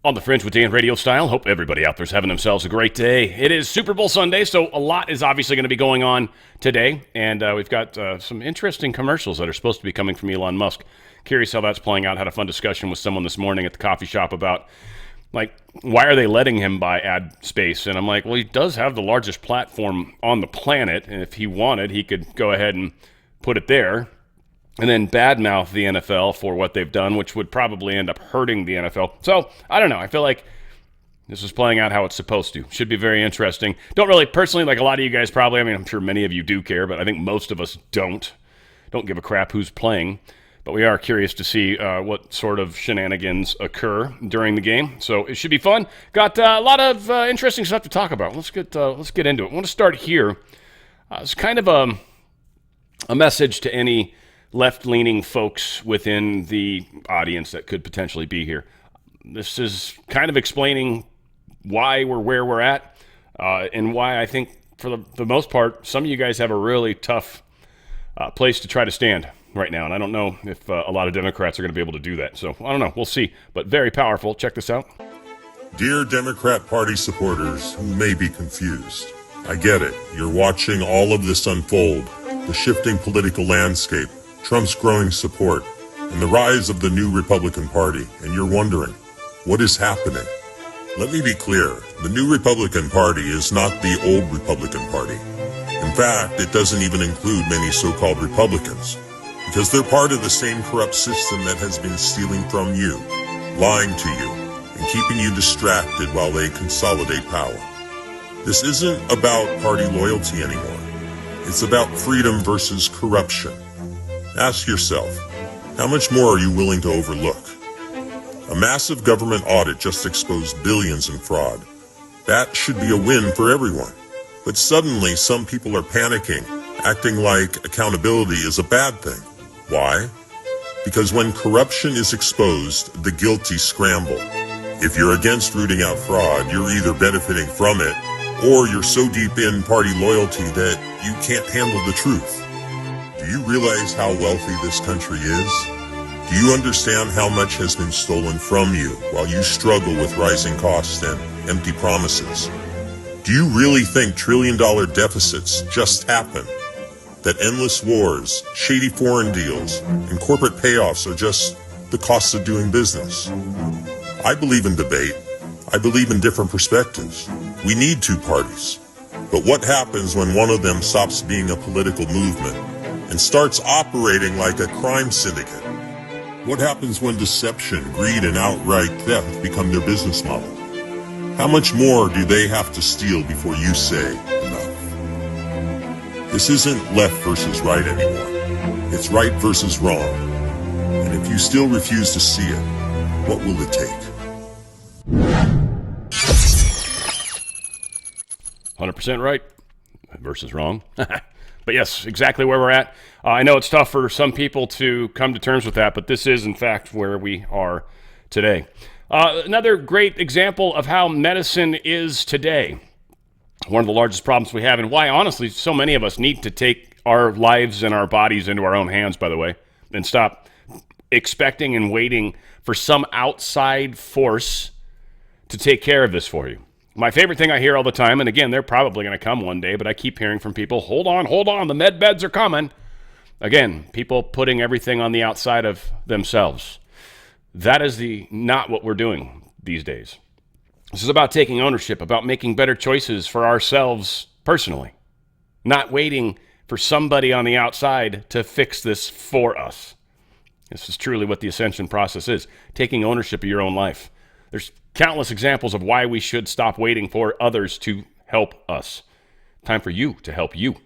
On the Fringe with Dan Radio Style. Hope everybody out there's having themselves a great day. It is Super Bowl Sunday, so a lot is obviously going to be going on today. And we've got some interesting commercials that are supposed to be coming from Elon Musk. Curious how that's playing out. Had a fun discussion with someone this morning at the coffee shop about, like, why are they letting him buy ad space? And I'm like, well, he does have the largest platform on the planet. And if he wanted, he could go ahead and put it there and then badmouth the NFL for what they've done, which would probably end up hurting the NFL. So, I don't know. I feel like this is playing out how it's supposed to. Should be very interesting. Don't really, personally, like a lot of you guys probably, I mean, I'm sure many of you do care, but I think most of us don't give a crap who's playing. But we are curious to see what sort of shenanigans occur during the game. So it should be fun. Got a lot of interesting stuff to talk about. Let's get into it. I want to start here. It's kind of a message to any left-leaning folks within the audience that could potentially be here. This is kind of explaining why we're where we're at and why I think, for the most part, some of you guys have a really tough place to try to stand right now. And I don't know if a lot of Democrats are going to be able to do that. So I don't know. We'll see. But very powerful. Check this out. Dear Democrat Party supporters who may be confused, I get it. You're watching all of this unfold, the shifting political landscape, Trump's growing support, and the rise of the new Republican Party, and you're wondering, what is happening? Let me be clear, the new Republican Party is not the old Republican Party. In fact, it doesn't even include many so-called Republicans, because they're part of the same corrupt system that has been stealing from you, lying to you, and keeping you distracted while they consolidate power. This isn't about party loyalty anymore. It's about freedom versus corruption. Ask yourself, how much more are you willing to overlook? A massive government audit just exposed billions in fraud. That should be a win for everyone. But suddenly, some people are panicking, acting like accountability is a bad thing. Why? Because when corruption is exposed, the guilty scramble. If you're against rooting out fraud, you're either benefiting from it, or you're so deep in party loyalty that you can't handle the truth. Do you realize how wealthy this country is? Do you understand how much has been stolen from you while you struggle with rising costs and empty promises? Do you really think trillion-dollar deficits just happen? That endless wars, shady foreign deals, and corporate payoffs are just the costs of doing business? I believe in debate. I believe in different perspectives. We need two parties. But what happens when one of them stops being a political movement and starts operating like a crime syndicate? What happens when deception, greed, and outright theft become their business model? How much more do they have to steal before you say enough? This isn't left versus right anymore. It's right versus wrong. And if you still refuse to see it, what will it take? 100% right versus wrong. But yes, exactly where we're at. I know it's tough for some people to come to terms with that, but this is, in fact, where we are today. Another great example of how medicine is today. One of the largest problems we have, and why, honestly, so many of us need to take our lives and our bodies into our own hands, by the way, and stop expecting and waiting for some outside force to take care of this for you. My favorite thing I hear all the time, and again, they're probably going to come one day, but I keep hearing from people, hold on, the med beds are coming. Again, people putting everything on the outside of themselves. That is not what we're doing these days. This is about taking ownership, about making better choices for ourselves personally, not waiting for somebody on the outside to fix this for us. This is truly what the ascension process is, taking ownership of your own life. There's countless examples of why we should stop waiting for others to help us. Time for you to help you.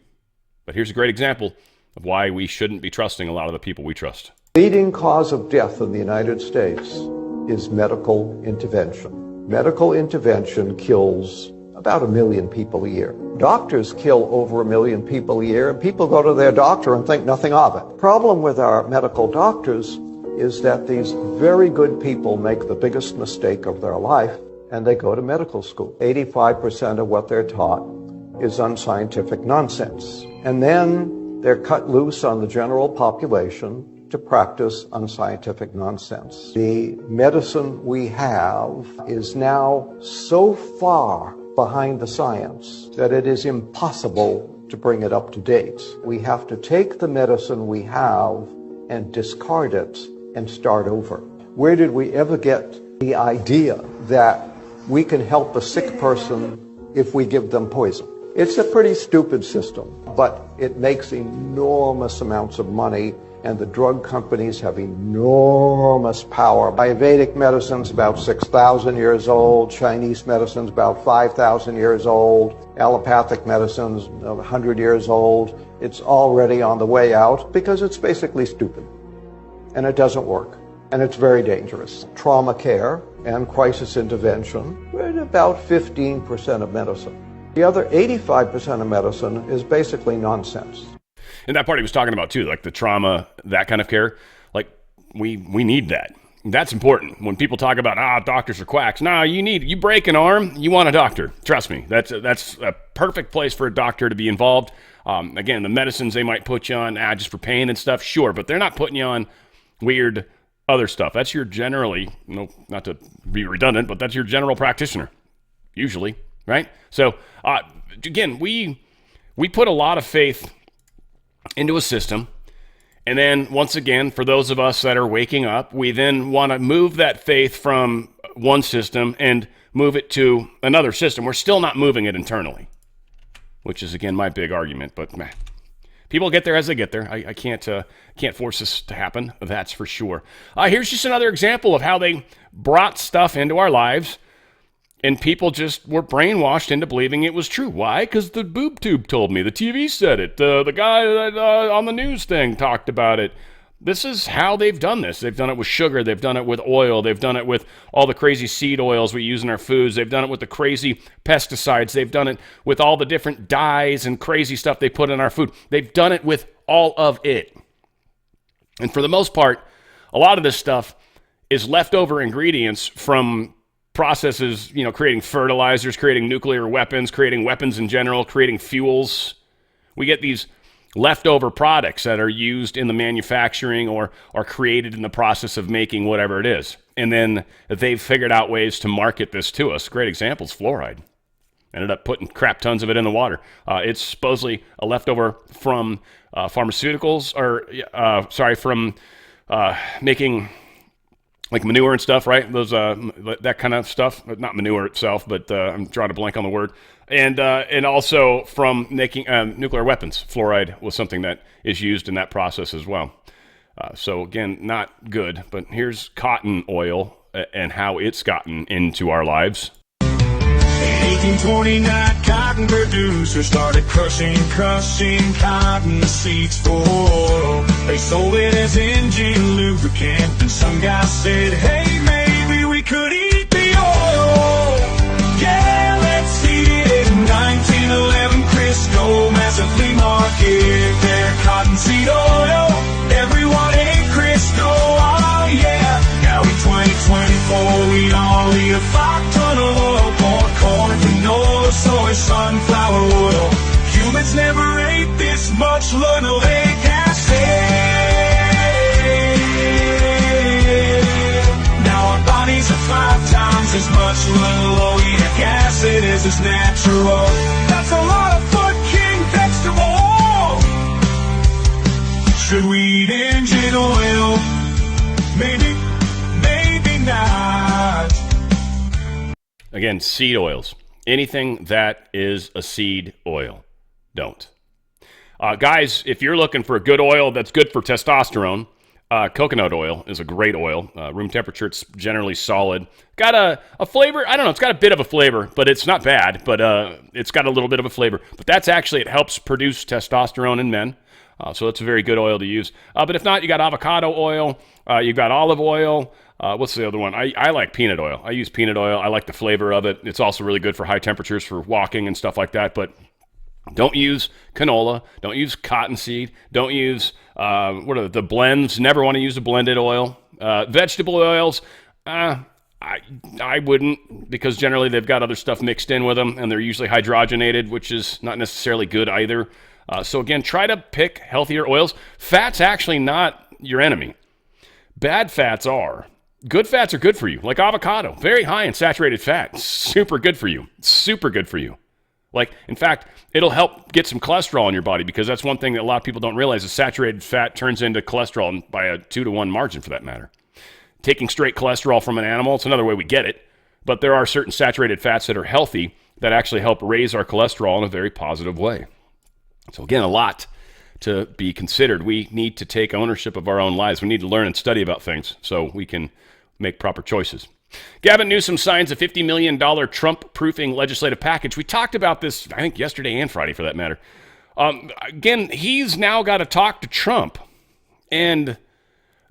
But here's a great example of why we shouldn't be trusting a lot of the people we trust. Leading cause of death in the United States is medical intervention. Medical intervention kills about 1 million people a year. Doctors kill over 1 million people a year, and people go to their doctor and think nothing of it. The problem with our medical doctors is that these very good people make the biggest mistake of their life, and they go to medical school. 85% of what they're taught is unscientific nonsense. And then they're cut loose on the general population, to practice unscientific nonsense. The medicine we have is now so far behind the science that it is impossible to bring it up to date. We have to take the medicine we have and discard it and start over. Where did we ever get the idea that we can help a sick person if we give them poison? It's a pretty stupid system, but it makes enormous amounts of money, and the drug companies have enormous power. Ayurvedic medicine's about 6,000 years old, Chinese medicine's about 5,000 years old, allopathic medicine's 100 years old. It's already on the way out because it's basically stupid, and it doesn't work, and it's very dangerous. Trauma care and crisis intervention, we're at about 15% of medicine. The other 85% of medicine is basically nonsense. And that part he was talking about too, like the trauma, that kind of care, like we need that. That's important. When people talk about, doctors are quacks. You break an arm, you want a doctor. Trust me, that's a perfect place for a doctor to be involved. Again, the medicines they might put you on, just for pain and stuff, sure, but they're not putting you on weird other stuff. That's your generally, not to be redundant, but that's your general practitioner, usually, right? So, again, we put a lot of faith into a system. And then once again, for those of us that are waking up, we then want to move that faith from one system and move it to another system. We're still not moving it internally, which is, again, my big argument. But people get there as they get there. I can't force this to happen. That's for sure. Here's just another example of how they brought stuff into our lives, and people just were brainwashed into believing it was true. Why? Because the boob tube told me. The TV said it. The guy on the news thing talked about it. This is how they've done this. They've done it with sugar. They've done it with oil. They've done it with all the crazy seed oils we use in our foods. They've done it with the crazy pesticides. They've done it with all the different dyes and crazy stuff they put in our food. They've done it with all of it. And for the most part, a lot of this stuff is leftover ingredients from processes, creating fertilizers, creating nuclear weapons, creating weapons in general, creating fuels. We get these leftover products that are used in the manufacturing or are created in the process of making whatever it is. And then they've figured out ways to market this to us. Great example is fluoride. Ended up putting crap tons of it in the water. It's supposedly a leftover from pharmaceuticals, from making like manure and stuff, right? Those that kind of stuff. Not manure itself, but I'm drawing a blank on the word. And also from making nuclear weapons. Fluoride was something that is used in that process as well. So again, not good. But here's cotton oil and how it's gotten into our lives. In 1829, cotton producers started crushing cotton seeds for oil. They sold it as engine lubricant, and some guy said, hey, maybe we could eat the oil. Yeah, let's eat it. In 1911, Crisco, massive flea market, their cottonseed oil. Everyone ate Crisco, oh yeah. Now in 2024, we all eat a 5-ton of oil. Corn, canola, soy, sunflower oil. Humans never ate this much linoleic acid. Now our bodies are 5 times as much linoleic acid as is natural. That's a lot of Foot King vegetable oil. Should we eat engine oil? Maybe, maybe not. Again, seed oils. Anything that is a seed oil, don't. Guys, if you're looking for a good oil that's good for testosterone, coconut oil is a great oil. Room temperature, it's generally solid. Got a flavor, I don't know, it's got a bit of a flavor, but it's not bad, but it's got a little bit of a flavor. But that's actually, it helps produce testosterone in men. So it's a very good oil to use. But if not, you got avocado oil, you've got olive oil. What's the other one? I like peanut oil. I use peanut oil. I like the flavor of it. It's also really good for high temperatures for walking and stuff like that. But don't use canola. Don't use cottonseed. Don't use, the blends? Never want to use a blended oil. Vegetable oils, I wouldn't, because generally they've got other stuff mixed in with them, and they're usually hydrogenated, which is not necessarily good either. So again, try to pick healthier oils. Fat's actually not your enemy. Bad fats are. Good fats are good for you, like avocado, very high in saturated fat, super good for you, super good for you. Like, in fact, it'll help get some cholesterol in your body, because that's one thing that a lot of people don't realize is saturated fat turns into cholesterol by a 2-to-1 margin, for that matter. Taking straight cholesterol from an animal, it's another way we get it, but there are certain saturated fats that are healthy that actually help raise our cholesterol in a very positive way. So again, a lot to be considered. We need to take ownership of our own lives. We need to learn and study about things so we can make proper choices. Gavin Newsom signs a $50 million Trump-proofing legislative package. We talked about this, I think, yesterday and Friday, for that matter. Again, he's now got to talk to Trump, and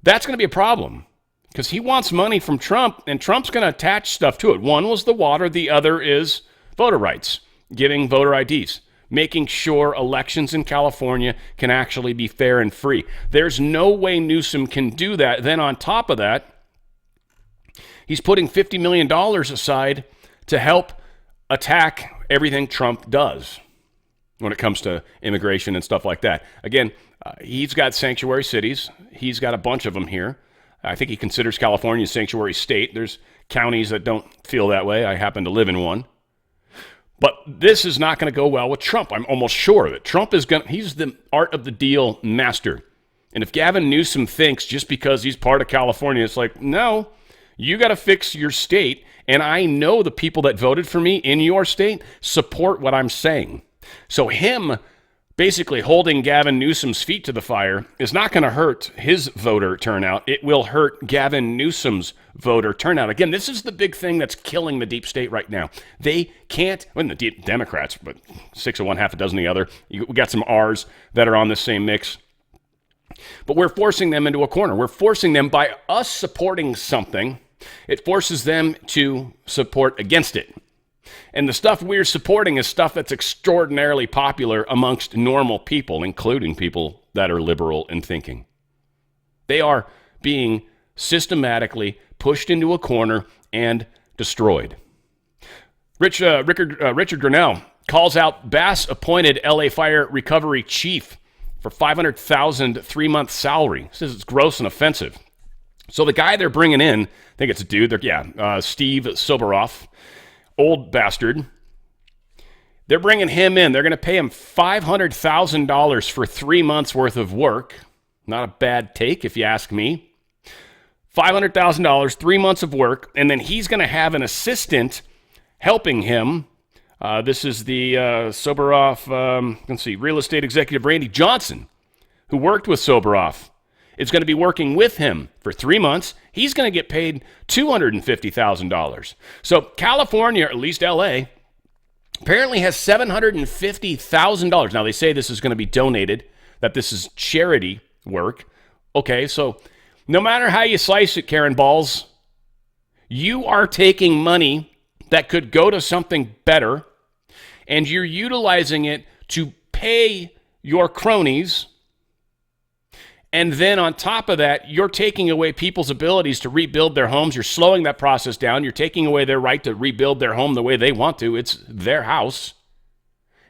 that's going to be a problem because he wants money from Trump, and Trump's going to attach stuff to it. One was the water. The other is voter rights, giving voter IDs, making sure elections in California can actually be fair and free. There's no way Newsom can do that. Then on top of that, he's putting $50 million aside to help attack everything Trump does when it comes to immigration and stuff like that. Again, he's got sanctuary cities. He's got a bunch of them here. I think he considers California a sanctuary state. There's counties that don't feel that way. I happen to live in one. But this is not going to go well with Trump. I'm almost sure of it. Trump is he's the art of the deal master. And if Gavin Newsom thinks just because he's part of California, it's like, no, you got to fix your state. And I know the people that voted for me in your state support what I'm saying. So him basically holding Gavin Newsom's feet to the fire is not going to hurt his voter turnout. It will hurt Gavin Newsom's voter turnout. Again, this is the big thing that's killing the deep state right now. They can't, the Democrats, but 6 of one, half a dozen of the other. We got some R's that are on the same mix. But we're forcing them into a corner. We're forcing them by us supporting something. It forces them to support against it. And the stuff we're supporting is stuff that's extraordinarily popular amongst normal people, including people that are liberal in thinking. They are being systematically pushed into a corner and destroyed. Richard Grinnell calls out Bass-appointed LA fire recovery chief for $500,000 3-month salary. Says it's gross and offensive. So the guy they're bringing in, I think it's a dude, Steve Soboroff, old bastard. They're bringing him in. They're going to pay him $500,000 for 3 months worth of work. Not a bad take, if you ask me. $500,000, 3 months of work, and then he's going to have an assistant helping him. This is the Soboroff, real estate executive Randy Johnson, who worked with Soboroff, is going to be working with him for 3 months. He's going to get paid $250,000. So California, or at least LA, apparently has $750,000. Now, they say this is going to be donated, that this is charity work. Okay, so no matter how you slice it, Karen Balls, you are taking money that could go to something better, and you're utilizing it to pay your cronies. And then on top of that, you're taking away people's abilities to rebuild their homes. You're slowing that process down. You're taking away their right to rebuild their home the way they want to. It's their house.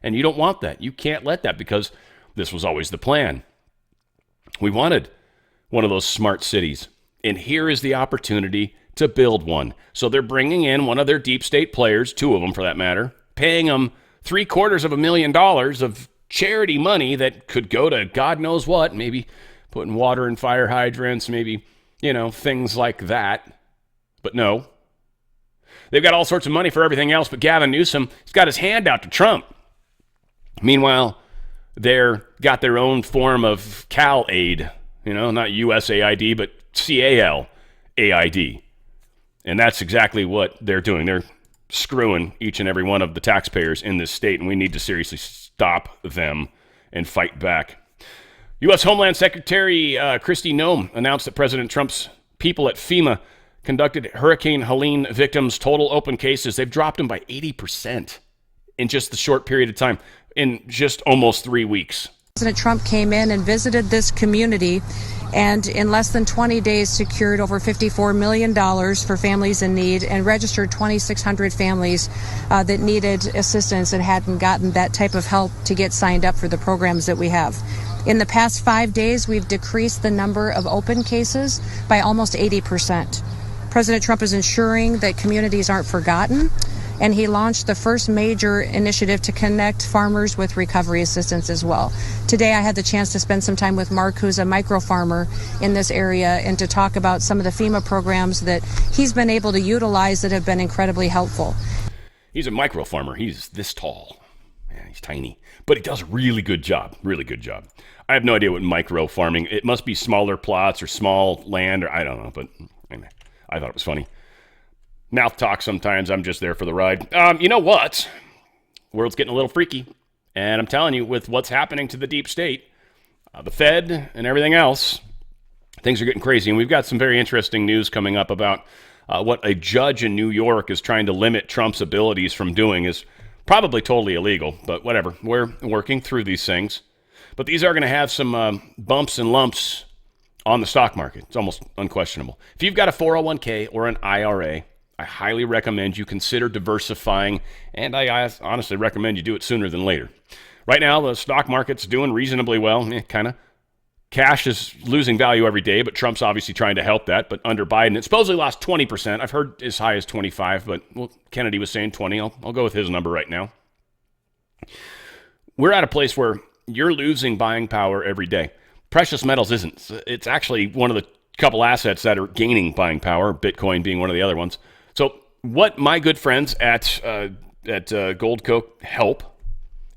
And you don't want that. You can't let that, because this was always the plan. We wanted one of those smart cities. And here is the opportunity to build one. So they're bringing in one of their deep state players, 2 of them for that matter, paying them $750,000 of charity money that could go to God knows what, maybe putting water in fire hydrants, maybe, things like that. But no. They've got all sorts of money for everything else, but Gavin Newsom, he's got his hand out to Trump. Meanwhile, they're got their own form of Cal aid, not USAID, but CAL-AID. And that's exactly what they're doing. They're screwing each and every one of the taxpayers in this state, and we need to seriously stop them and fight back. U.S. Homeland Secretary Kristi Noem announced that President Trump's people at FEMA conducted Hurricane Helene victims' total open cases. They've dropped them by 80% in just the short period of time, in just almost 3 weeks. President Trump came in and visited this community and in less than 20 days secured over $54 million for families in need and registered 2,600 families that needed assistance and hadn't gotten that type of help to get signed up for the programs that we have. In the past 5 days, we've decreased the number of open cases by almost 80%. President Trump is ensuring that communities aren't forgotten, and he launched the first major initiative to connect farmers with recovery assistance as well. Today, I had the chance to spend some time with Mark, who's a micro farmer in this area, and to talk about some of the FEMA programs that he's been able to utilize that have been incredibly helpful. He's a micro farmer. He's this tall. Man, he's tiny, but he does a really good job. Really good job. I have no idea what micro farming. It must be smaller plots or small land, or I don't know. But anyway, I thought it was funny. Mouth talk sometimes. I'm just there for the ride. You know what? World's getting a little freaky, and I'm telling you, with what's happening to the deep state, the Fed, and everything else, things are getting crazy. And we've got some very interesting news coming up about what a judge in New York is trying to limit Trump's abilities from doing. Is probably totally illegal, but whatever. We're working through these things. But these are going to have some bumps and lumps on the stock market. It's almost unquestionable. If you've got a 401k or an IRA, I highly recommend you consider diversifying, and I honestly recommend you do it sooner than later. Right now, the stock market's doing reasonably well, kind of. Cash is losing value every day, but Trump's obviously trying to help that. But under Biden, it supposedly lost 20%. I've heard as high as 25, but well, Kennedy was saying 20. I'll go with his number right now. We're at a place where you're losing buying power every day. Precious metals isn't. It's actually one of the couple assets that are gaining buying power, Bitcoin being one of the other ones. So what my good friends at Goldco help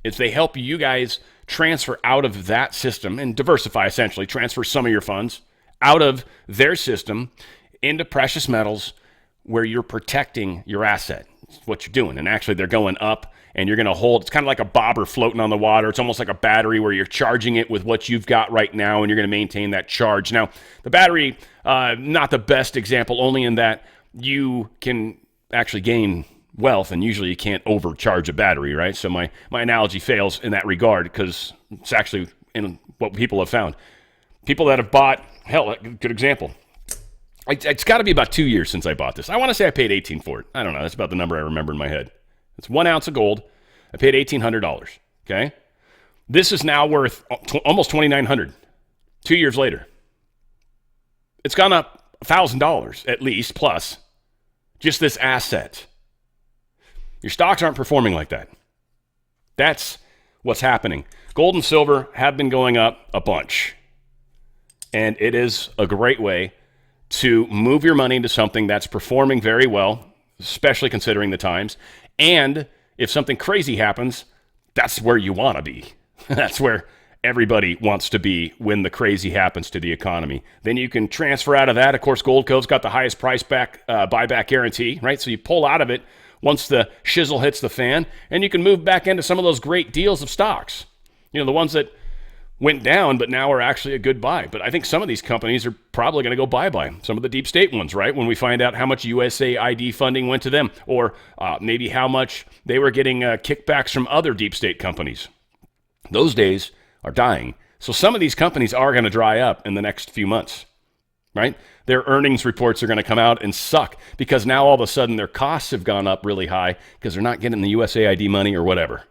is they help you guys transfer out of that system and diversify, essentially, transfer some of your funds out of their system into precious metals where you're protecting your asset. It's what you're doing. And actually, they're going up and you're going to hold. It's kind of like a bobber floating on the water. It's almost like a battery where you're charging it with what you've got right now and you're going to maintain that charge. Now, the battery, not the best example, only in that you can actually gain wealth, and usually you can't overcharge a battery, right? So my analogy fails in that regard because it's actually in what people have found. People that have bought, hell, good example. It's got to be about 2 years since I bought this. I want to say I paid $18 for it. I don't know. That's about the number I remember in my head. It's 1 ounce of gold. I paid $1,800, okay? This is now worth almost $2,900 2 years later. It's gone up $1,000 at least, plus just this asset. Your stocks aren't performing like that. That's what's happening. Gold and silver have been going up a bunch. And it is a great way to move your money into something that's performing very well, especially considering the times. And if something crazy happens, that's where you want to be. That's where everybody wants to be when the crazy happens to the economy. Then you can transfer out of that. Of course, Goldco's got the highest price buyback guarantee, right? So you pull out of it once the shizzle hits the fan, and you can move back into some of those great deals of stocks. You know, the ones that went down, but now are actually a good buy. But I think some of these companies are probably going to go bye-bye. Some of the deep state ones, right? When we find out how much USAID funding went to them, or maybe how much they were getting kickbacks from other deep state companies. Those days are dying. So some of these companies are going to dry up in the next few months, right? Their earnings reports are going to come out and suck because now all of a sudden their costs have gone up really high because they're not getting the USAID money or whatever,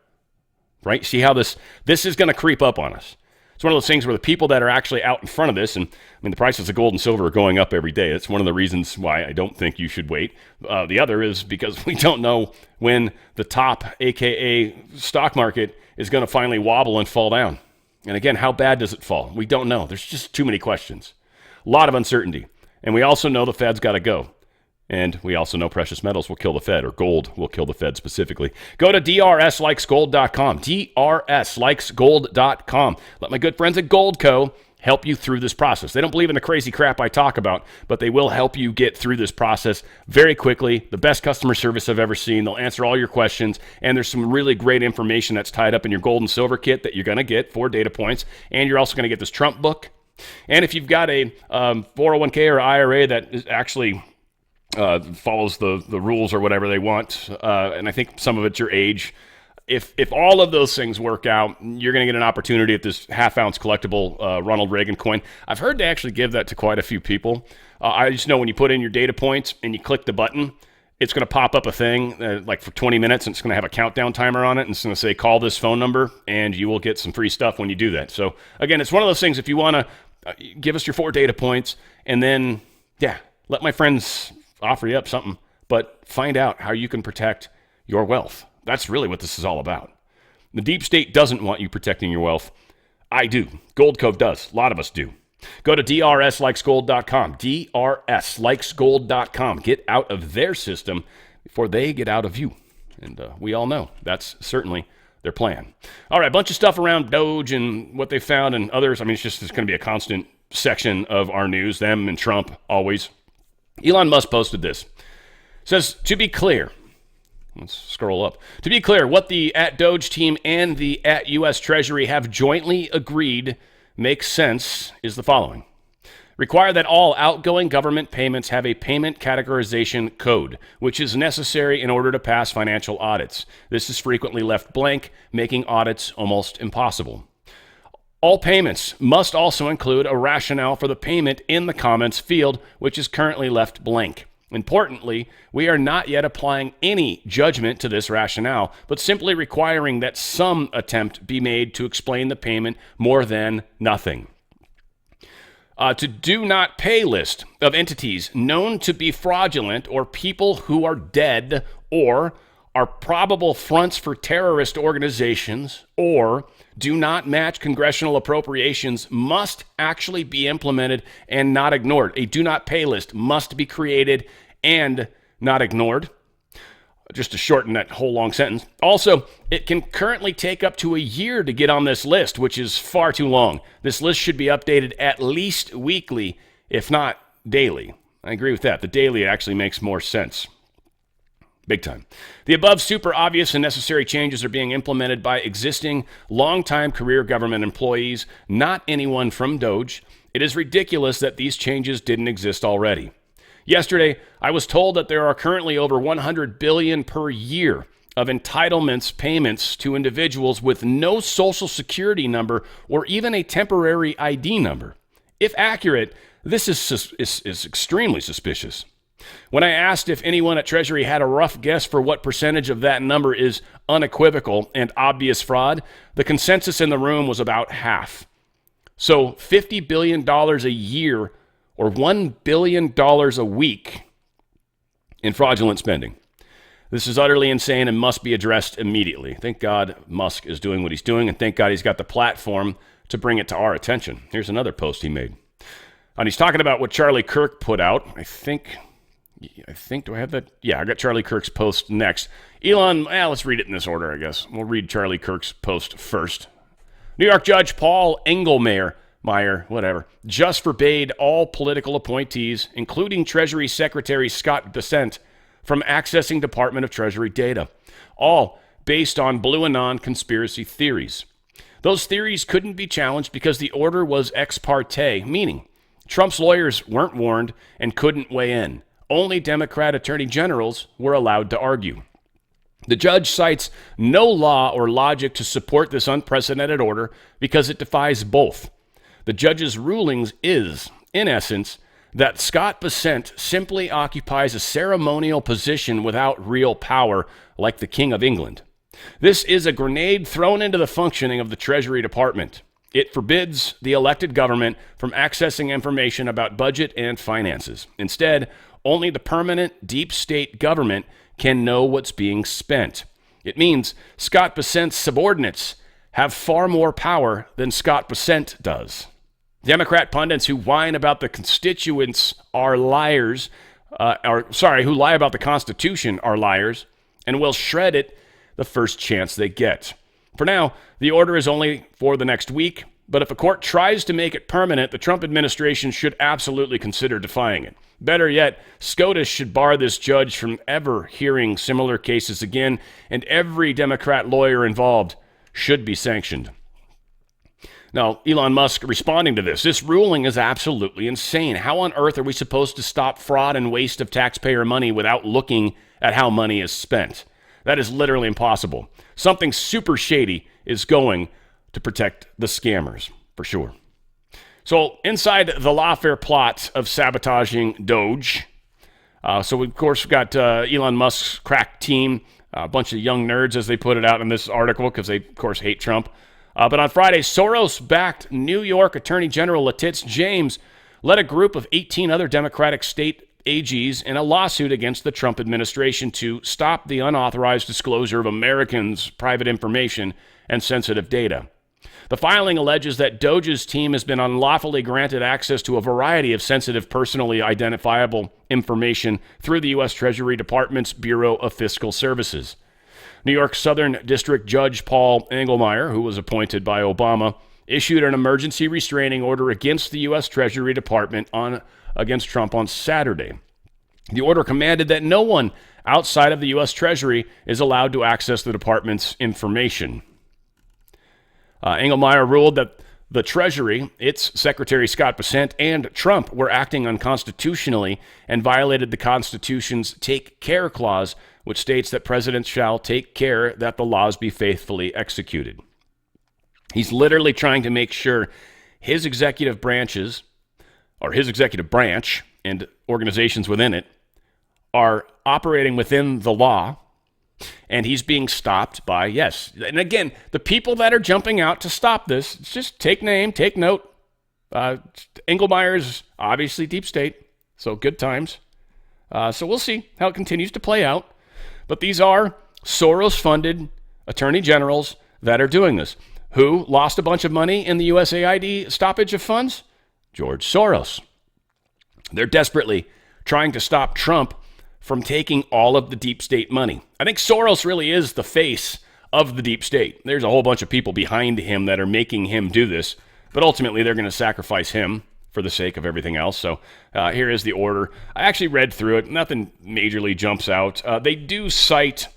right? See how this is going to creep up on us. It's one of those things where the people that are actually out in front of this, and I mean, the prices of gold and silver are going up every day. It's one of the reasons why I don't think you should wait. The other is because we don't know when the top, AKA stock market, is going to finally wobble and fall down. And again, how bad does it fall? We don't know. There's just too many questions. A lot of uncertainty. And we also know the Fed's got to go. And we also know precious metals will kill the Fed, or gold will kill the Fed specifically. Go to drslikesgold.com, drslikesgold.com. Let my good friends at Goldco help you through this process. They don't believe in the crazy crap I talk about, but they will help you get through this process very quickly. The best customer service I've ever seen. They'll answer all your questions, and there's some really great information that's tied up in your gold and silver kit that you're going to get, 4 data points, and you're also going to get this Trump book. And if you've got a 401k or IRA that is actually follows the rules or whatever they want, and I think some of it's your age, If all of those things work out, you're going to get an opportunity at this half-ounce collectible Ronald Reagan coin. I've heard they actually give that to quite a few people. I just know when you put in your data points and you click the button, it's going to pop up a thing like for 20 minutes, and it's going to have a countdown timer on it, and it's going to say, call this phone number, and you will get some free stuff when you do that. So, again, it's one of those things, if you want to give us your 4 data points, and then, let my friends offer you up something, but find out how you can protect your wealth. That's really what this is all about. The deep state doesn't want you protecting your wealth. I do. Gold Cove does. A lot of us do. Go to drslikesgold.com. drslikesgold.com. Get out of their system before they get out of you. And we all know that's certainly their plan. All right, a bunch of stuff around DOGE and what they found and others. I mean, it's going to be a constant section of our news, them and Trump always. Elon Musk posted this. It says, to be clear, let's scroll up. To be clear, what the @DOGE team and the @US Treasury have jointly agreed makes sense is the following. Require that all outgoing government payments have a payment categorization code, which is necessary in order to pass financial audits. This is frequently left blank, making audits almost impossible. All payments must also include a rationale for the payment in the comments field, which is currently left blank. Importantly, we are not yet applying any judgment to this rationale, but simply requiring that some attempt be made to explain the payment more than nothing. To do not pay list of entities known to be fraudulent or people who are dead or are probable fronts for terrorist organizations or do not match congressional appropriations must actually be implemented and not ignored. A do not pay list must be created and not ignored. Just to shorten that whole long sentence. Also, it can currently take up to a year to get on this list, which is far too long. This list should be updated at least weekly, if not daily. I agree with that. The daily actually makes more sense. Big time. The above super obvious and necessary changes are being implemented by existing long-time career government employees, not anyone from DOGE. It is ridiculous that these changes didn't exist already. Yesterday, I was told that there are currently over $100 billion per year of entitlements payments to individuals with no social security number or even a temporary ID number. If accurate, this is extremely suspicious. When I asked if anyone at Treasury had a rough guess for what percentage of that number is unequivocal and obvious fraud, the consensus in the room was about half. So $50 billion a year or $1 billion a week in fraudulent spending. This is utterly insane and must be addressed immediately. Thank God Musk is doing what he's doing, and thank God he's got the platform to bring it to our attention. Here's another post he made. And he's talking about what Charlie Kirk put out. I think, do I have that? Yeah, I got Charlie Kirk's post next. Elon, let's read it in this order, I guess. We'll read Charlie Kirk's post first. New York Judge Paul Engelmeyer, just forbade all political appointees, including Treasury Secretary Scott Bessent, from accessing Department of Treasury data, all based on Blue Anon conspiracy theories. Those theories couldn't be challenged because the order was ex parte, meaning Trump's lawyers weren't warned and couldn't weigh in. Only Democrat attorney generals were allowed to argue. The judge cites no law or logic to support this unprecedented order because it defies both. The judge's rulings is, in essence, that Scott Bessent simply occupies a ceremonial position without real power, like the King of England. This is a grenade thrown into the functioning of the Treasury Department. It forbids the elected government from accessing information about budget and finances. Instead, only the permanent deep state government can know what's being spent. It means Scott Bessent's subordinates have far more power than Scott Bessent does. Democrat pundits who whine about the constituents are liars, who lie about the Constitution are liars, and will shred it the first chance they get. For now, the order is only for the next week, but if a court tries to make it permanent, the Trump administration should absolutely consider defying it. Better yet, SCOTUS should bar this judge from ever hearing similar cases again, and every Democrat lawyer involved should be sanctioned. Now, Elon Musk responding to this ruling is absolutely insane. How on earth are we supposed to stop fraud and waste of taxpayer money without looking at how money is spent? That is literally impossible. Something super shady is going to protect the scammers, for sure. So inside the lawfare plot of sabotaging DOGE, so of course we've got Elon Musk's crack team, a bunch of young nerds, as they put it out in this article, because they, of course, hate Trump. But on Friday, Soros-backed New York Attorney General Letitia James led a group of 18 other Democratic state AGs in a lawsuit against the Trump administration to stop the unauthorized disclosure of Americans' private information and sensitive data. The filing alleges that DOGE's team has been unlawfully granted access to a variety of sensitive, personally identifiable information through the U.S. Treasury Department's Bureau of Fiscal Services. New York Southern District Judge Paul Engelmeyer, who was appointed by Obama, issued an emergency restraining order against the U.S. Treasury Department against Trump on Saturday. The order commanded that no one outside of the U.S. Treasury is allowed to access the department's information. Engelmeyer ruled that the Treasury, its Secretary Scott Bessent, and Trump were acting unconstitutionally and violated the Constitution's Take Care Clause, which states that presidents shall take care that the laws be faithfully executed. He's literally trying to make sure his executive branches, or his executive branch and organizations within it, are operating within the law. And he's being stopped by, yes. And again, the people that are jumping out to stop this, just take note. Engelmeyer's obviously deep state, so good times. So we'll see how it continues to play out. But these are Soros-funded attorney generals that are doing this. Who lost a bunch of money in the USAID stoppage of funds? George Soros. They're desperately trying to stop Trump from taking all of the deep state money. I think Soros really is the face of the deep state. There's a whole bunch of people behind him that are making him do this, but ultimately they're going to sacrifice him for the sake of everything else. So here is the order. I actually read through it. Nothing majorly jumps out. They do cite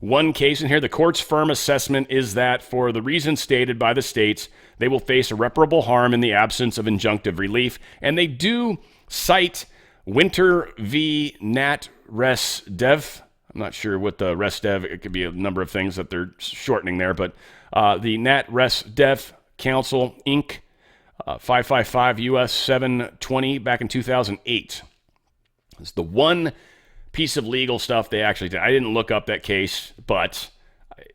one case in here. The court's firm assessment is that for the reasons stated by the states, they will face irreparable harm in the absence of injunctive relief. And they do cite Winter v. Nat Res Dev. I'm not sure what the Res Dev, it could be a number of things that they're shortening there, but the Nat Res Dev Council, Inc., 555 U.S. 720 back in 2008. It's the one piece of legal stuff they actually did. I didn't look up that case, but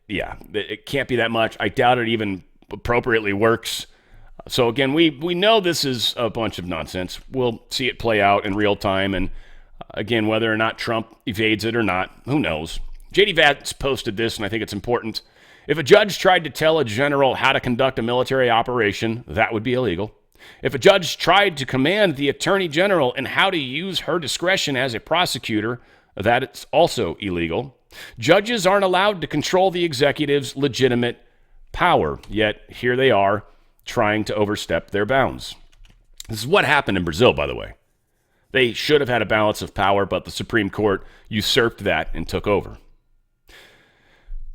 yeah, it can't be that much. I doubt it even appropriately works. So again, we know this is a bunch of nonsense. We'll see it play out in real time, and again, whether or not Trump evades it or not, who knows? J.D. Vance posted this, and I think it's important. If a judge tried to tell a general how to conduct a military operation, that would be illegal. If a judge tried to command the attorney general in how to use her discretion as a prosecutor, that's also illegal. Judges aren't allowed to control the executive's legitimate power, yet here they are trying to overstep their bounds. This is what happened in Brazil, by the way. They should have had a balance of power, but the Supreme Court usurped that and took over.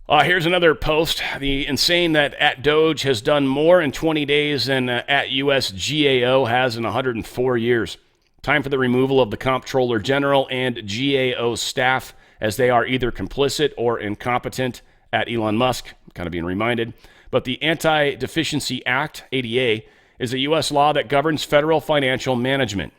Here's another post. The insane that at DOGE has done more in 20 days than at USGAO has in 104 years. Time for the removal of the Comptroller General and GAO staff, as they are either complicit or incompetent at Elon Musk. Kind of being reminded. But the Anti-Deficiency Act, ADA, is a U.S. law that governs federal financial management.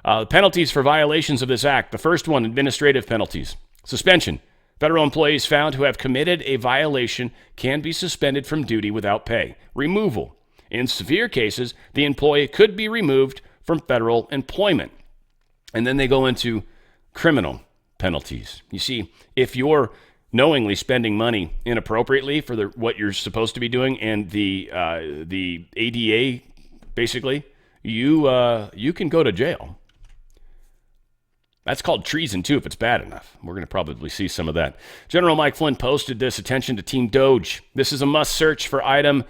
Penalties for violations of this act. The first one, administrative penalties. Suspension. Federal employees found who have committed a violation can be suspended from duty without pay. Removal. In severe cases, the employee could be removed from federal employment. And then they go into criminal penalties. You see, if you're knowingly spending money inappropriately for what you're supposed to be doing, and the ADA, basically, you can go to jail. That's called treason, too, if it's bad enough. We're going to probably see some of that. General Mike Flynn posted this: attention to Team DOGE. This is a must search for item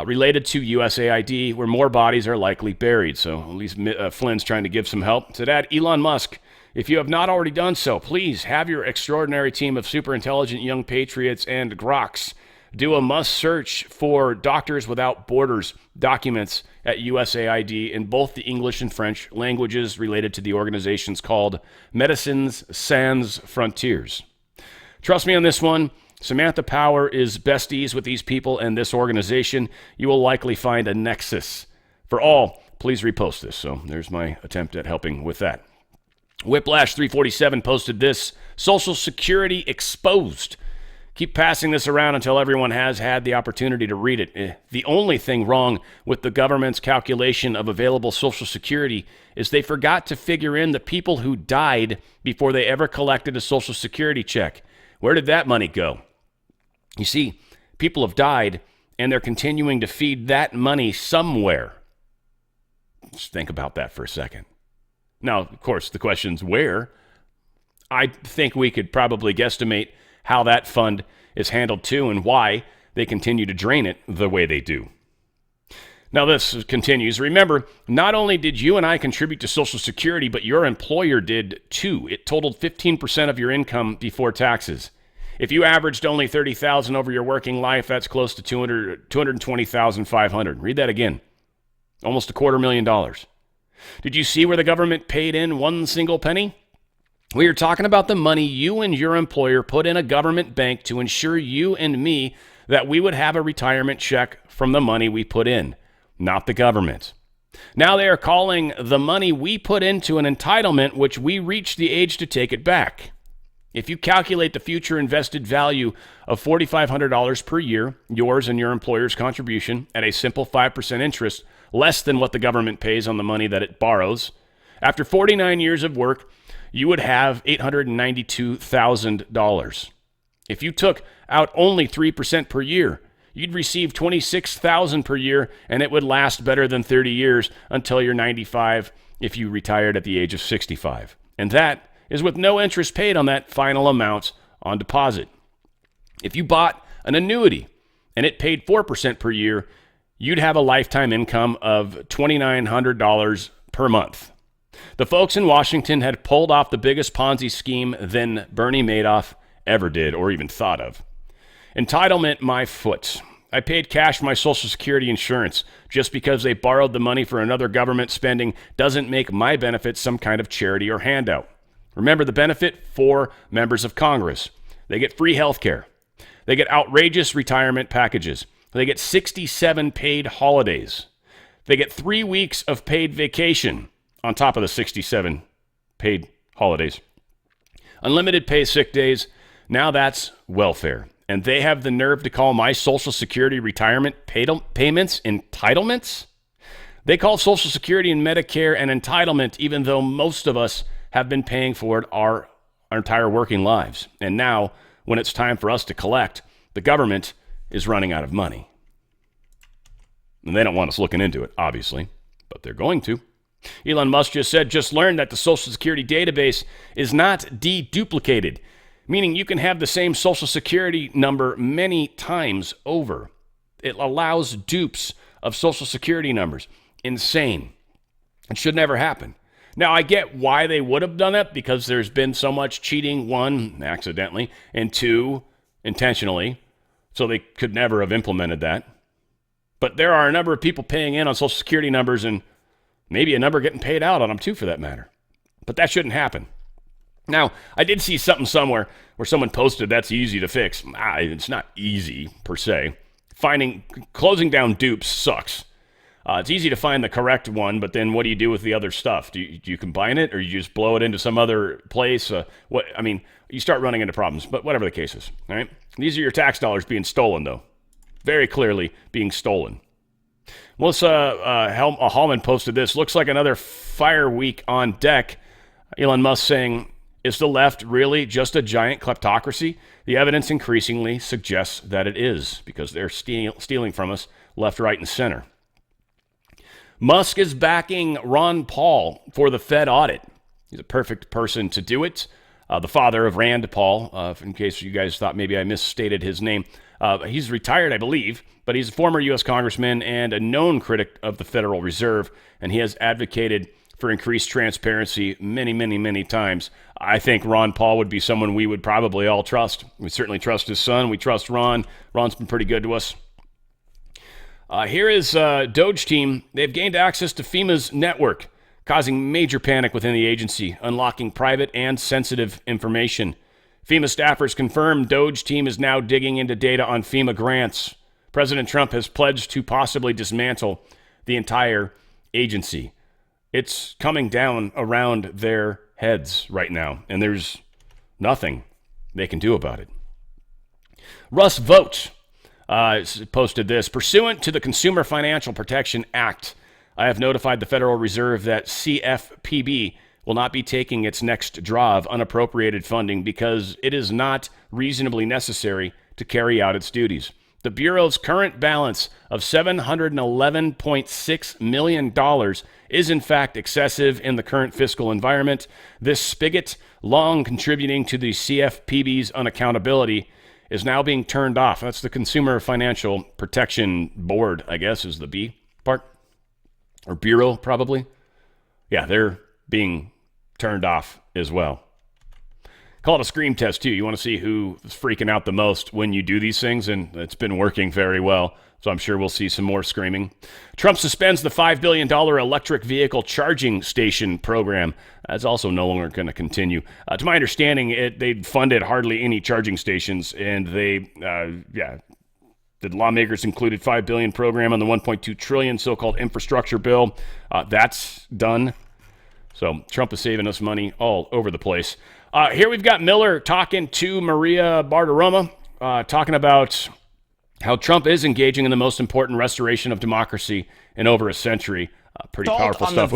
related to USAID, where more bodies are likely buried. So at least Flynn's trying to give some help. To that, Elon Musk, if you have not already done so, please have your extraordinary team of super intelligent young patriots and groks do a must search for Doctors Without Borders documents at USAID in both the English and French languages related to the organizations called Médecins Sans Frontières. Trust me on this one. Samantha Power is besties with these people and this organization. You will likely find a nexus. For all, please repost this. So there's my attempt at helping with that. Whiplash 347 posted this: Social Security exposed. Keep passing this around until everyone has had the opportunity to read it. The only thing wrong with the government's calculation of available Social Security is they forgot to figure in the people who died before they ever collected a Social Security check. Where did that money go? You see, people have died, and they're continuing to feed that money somewhere. Just think about that for a second. Now, of course, the question's where. I think we could probably guesstimate how that fund is handled too and why they continue to drain it the way they do. Now, this continues. Remember, not only did you and I contribute to Social Security, but your employer did too. It totaled 15% of your income before taxes. If you averaged only $30,000 over your working life, that's close to $220,500. Read that again. Almost $250,000. Did you see where the government paid in one single penny? We are talking about the money you and your employer put in a government bank to ensure you and me that we would have a retirement check from the money we put in, not the government. Now they are calling the money we put into an entitlement, which we reached the age to take it back. If you calculate the future invested value of $4,500 per year, yours and your employer's contribution, at a simple 5% interest, less than what the government pays on the money that it borrows, after 49 years of work, you would have $892,000. If you took out only 3% per year, you'd receive $26,000 per year, and it would last better than 30 years until you're 95 if you retired at the age of 65. And that is with no interest paid on that final amount on deposit. If you bought an annuity and it paid 4% per year, you'd have a lifetime income of $2,900 per month. The folks in Washington had pulled off the biggest Ponzi scheme than Bernie Madoff ever did or even thought of. Entitlement my foot. I paid cash my Social Security insurance. Just because they borrowed the money for another government spending doesn't make my benefit some kind of charity or handout. Remember the benefit for members of Congress. They get free health care. They get outrageous retirement packages. They get 67 paid holidays. They get 3 weeks of paid vacation on top of the 67 paid holidays. Unlimited pay sick days. Now that's welfare. And they have the nerve to call my Social Security retirement payments entitlements? They call Social Security and Medicare an entitlement, even though most of us have been paying for it our entire working lives. And now, when it's time for us to collect, the government is running out of money. And they don't want us looking into it, obviously, but they're going to. Elon Musk just learned that the Social Security database is not deduplicated, meaning you can have the same Social Security number many times over. It allows dupes of Social Security numbers. Insane. It should never happen. Now, I get why they would have done it, because there's been so much cheating, one, accidentally, and two, intentionally, so they could never have implemented that. But there are a number of people paying in on Social Security numbers and maybe a number getting paid out on them too, for that matter. But that shouldn't happen. Now, I did see something somewhere where someone posted that's easy to fix. It's not easy per se. Closing down dupes sucks. It's easy to find the correct one, but then what do you do with the other stuff? Do you combine it, or you just blow it into some other place? You start running into problems, but whatever the case is, all right? These are your tax dollars being stolen, though. Very clearly being stolen. Melissa Hallman posted this. Looks like another fire week on deck. Elon Musk saying, is the left really just a giant kleptocracy? The evidence increasingly suggests that it is, because they're stealing from us left, right, and center. Musk is backing Ron Paul for the Fed audit. He's a perfect person to do it. The father of Rand Paul, in case you guys thought maybe I misstated his name. He's retired, I believe, but he's a former U.S. congressman and a known critic of the Federal Reserve, and he has advocated for increased transparency many, many, many times. I think Ron Paul would be someone we would probably all trust. We certainly trust his son. We trust Ron. Ron's been pretty good to us. Here is DOGE team. They've gained access to FEMA's network, causing major panic within the agency, unlocking private and sensitive information. FEMA staffers confirm DOGE team is now digging into data on FEMA grants. President Trump has pledged to possibly dismantle the entire agency. It's coming down around their heads right now, and there's nothing they can do about it. Russ Vogt posted this. Pursuant to the Consumer Financial Protection Act, I have notified the Federal Reserve that CFPB will not be taking its next draw of unappropriated funding because it is not reasonably necessary to carry out its duties. The Bureau's current balance of $711.6 million is in fact excessive in the current fiscal environment. This spigot, long contributing to the CFPB's unaccountability, is now being turned off. That's the Consumer Financial Protection Board, I guess, is the B part. Or Bureau, probably. Yeah, they're being turned off as well. Call it a scream test, too. You want to see who is freaking out the most when you do these things, and it's been working very well. So I'm sure we'll see some more screaming. Trump suspends the $5 billion electric vehicle charging station program. That's also no longer going to continue. To my understanding, they funded hardly any charging stations, and the lawmakers included $5 billion program on the $1.2 trillion so-called infrastructure bill. That's done. So Trump is saving us money all over the place. Here we've got Miller talking to Maria Bartiromo, talking about how Trump is engaging in the most important restoration of democracy in over a century. Pretty powerful stuff.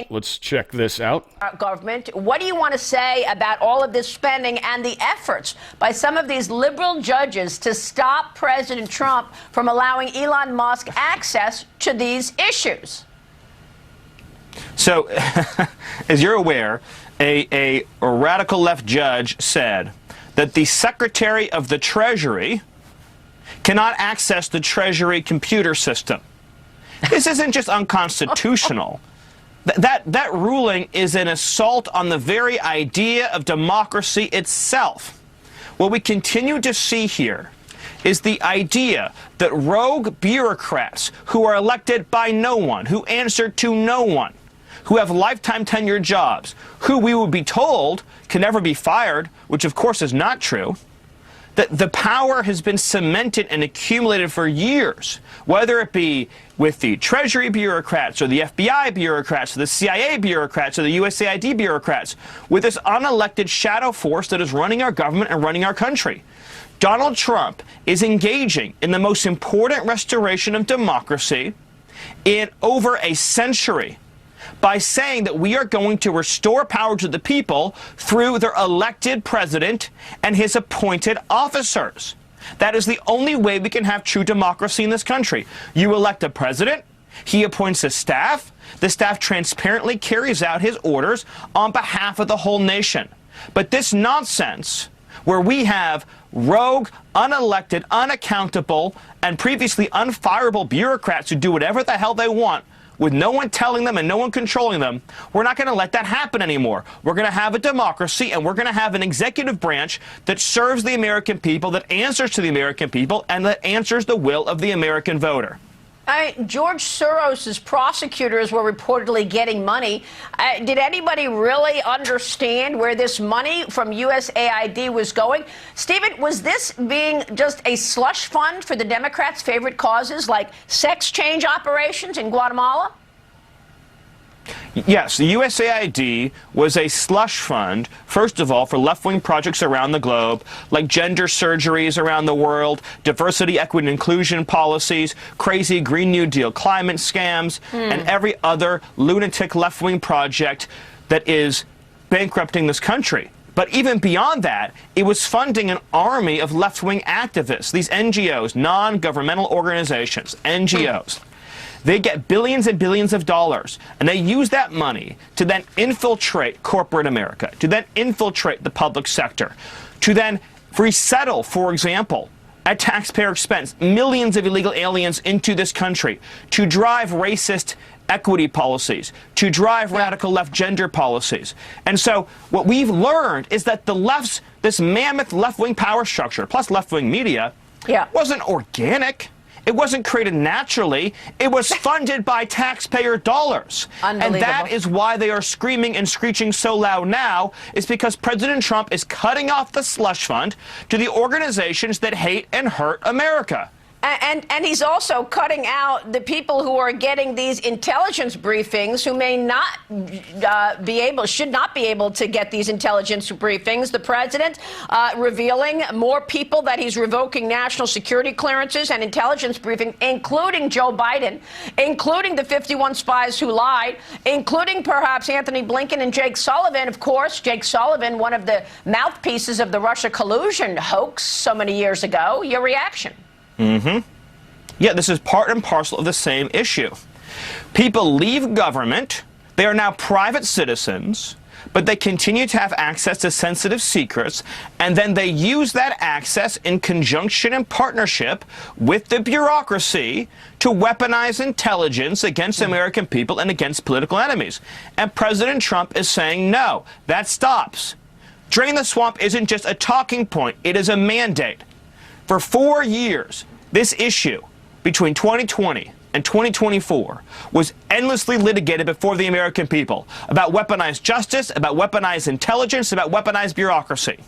Let's check this out. Government, what do you want to say about all of this spending and the efforts by some of these liberal judges to stop President Trump from allowing Elon Musk access to these issues? So, as you're aware, a radical left judge said that the Secretary of the Treasury cannot access the Treasury computer system. This isn't just unconstitutional. That ruling is an assault on the very idea of democracy itself. What we continue to see here is the idea that rogue bureaucrats who are elected by no one, who answer to no one, who have lifetime tenure jobs, who we would be told can never be fired, which of course is not true, that the power has been cemented and accumulated for years, whether it be with the Treasury bureaucrats or the FBI bureaucrats or the CIA bureaucrats or the USAID bureaucrats, with this unelected shadow force that is running our government and running our country. Donald Trump is engaging in the most important restoration of democracy in over a century by saying that we are going to restore power to the people through their elected president and his appointed officers. That is the only way we can have true democracy in this country. You elect a president, he appoints a staff, the staff transparently carries out his orders on behalf of the whole nation. But this nonsense, where we have rogue, unelected, unaccountable, and previously unfireable bureaucrats who do whatever the hell they want, with no one telling them and no one controlling them, we're not going to let that happen anymore. We're going to have a democracy, and we're going to have an executive branch that serves the American people, that answers to the American people, and that answers the will of the American voter. George Soros's prosecutors were reportedly getting money. Did anybody really understand where this money from USAID was going? Stephen, was this being just a slush fund for the Democrats' favorite causes like sex change operations in Guatemala? Yes, the USAID was a slush fund, first of all, for left-wing projects around the globe, like gender surgeries around the world, diversity, equity, and inclusion policies, crazy Green New Deal climate scams, and every other lunatic left-wing project that is bankrupting this country. But even beyond that, it was funding an army of left-wing activists, these NGOs, non-governmental organizations, NGOs. They get billions and billions of dollars, and they use that money to then infiltrate corporate America, to then infiltrate the public sector, to then resettle, for example, at taxpayer expense, millions of illegal aliens into this country, to drive racist equity policies, to drive radical left gender policies. And so what we've learned is that the left's, this mammoth left-wing power structure, plus left-wing media, wasn't organic. It wasn't created naturally. It was funded by taxpayer dollars. And that is why they are screaming and screeching so loud now, is because President Trump is cutting off the slush fund to the organizations that hate and hurt America. And he's also cutting out the people who are getting these intelligence briefings, who may not should not be able to get these intelligence briefings. The president revealing more people that he's revoking national security clearances and intelligence briefing, including Joe Biden, including the 51 spies who lied, including perhaps Anthony Blinken and Jake Sullivan. Of course, Jake Sullivan, one of the mouthpieces of the Russia collusion hoax so many years ago. Your reaction? Yeah, this is part and parcel of the same issue. People leave government. They are now private citizens, but they continue to have access to sensitive secrets, and then they use that access in conjunction and partnership with the bureaucracy to weaponize intelligence against American people and against political enemies. And President Trump is saying, no, that stops. Drain the swamp isn't just a talking point, it is a mandate. For 4 years, this issue between 2020 and 2024 was endlessly litigated before the American people about weaponized justice, about weaponized intelligence, about weaponized bureaucracy.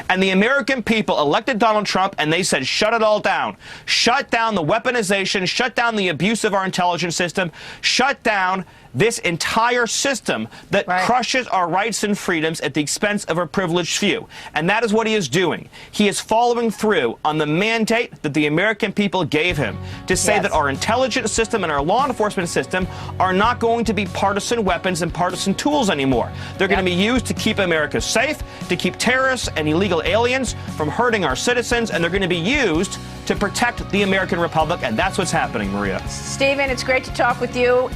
And the American people elected Donald Trump, and they said, shut it all down. Shut down the weaponization, shut down the abuse of our intelligence system, shut down this entire system that crushes our rights and freedoms at the expense of a privileged few. And that is what he is doing. He is following through on the mandate that the American people gave him to say that our intelligence system and our law enforcement system are not going to be partisan weapons and partisan tools anymore. They're going to be used to keep America safe, to keep terrorists and illegal aliens from hurting our citizens, and they're going to be used to protect the American Republic, and that's what's happening, Maria. Stephen, it's great to talk with you.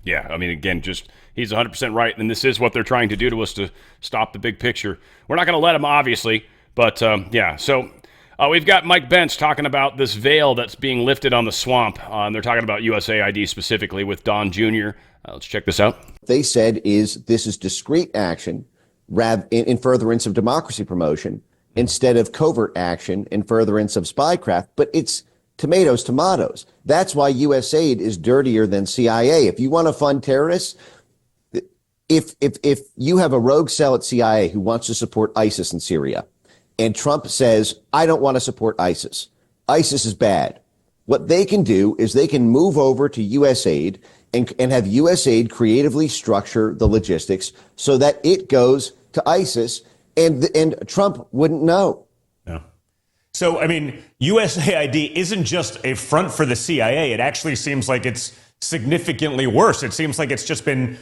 Yeah, I mean, again, he's 100% right, and this is what they're trying to do to us to stop the big picture. We're not going to let them, obviously, but yeah. So we've got Mike Bentz talking about this veil that's being lifted on the swamp, and they're talking about USAID specifically with Don Jr. Let's check this out. They said this is discreet action in furtherance of democracy promotion instead of covert action in furtherance of spycraft, but it's tomatoes. That's why USAID is dirtier than CIA. If you want to fund terrorists, if you have a rogue cell at CIA who wants to support ISIS in Syria, and Trump says, I don't want to support ISIS. ISIS is bad. What they can do is they can move over to USAID and have USAID creatively structure the logistics so that it goes to ISIS, and Trump wouldn't know. So, I mean, USAID isn't just a front for the CIA. It actually seems like it's significantly worse. It seems like it's just been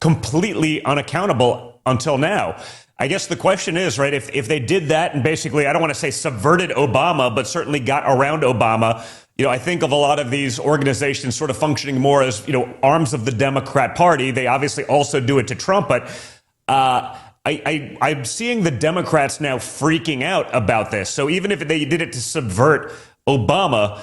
completely unaccountable until now. I guess the question is, right, if they did that and basically, I don't want to say subverted Obama, but certainly got around Obama, I think of a lot of these organizations sort of functioning more as, arms of the Democrat Party. They obviously also do it to Trump, but I'm seeing the Democrats now freaking out about this. So even if they did it to subvert Obama,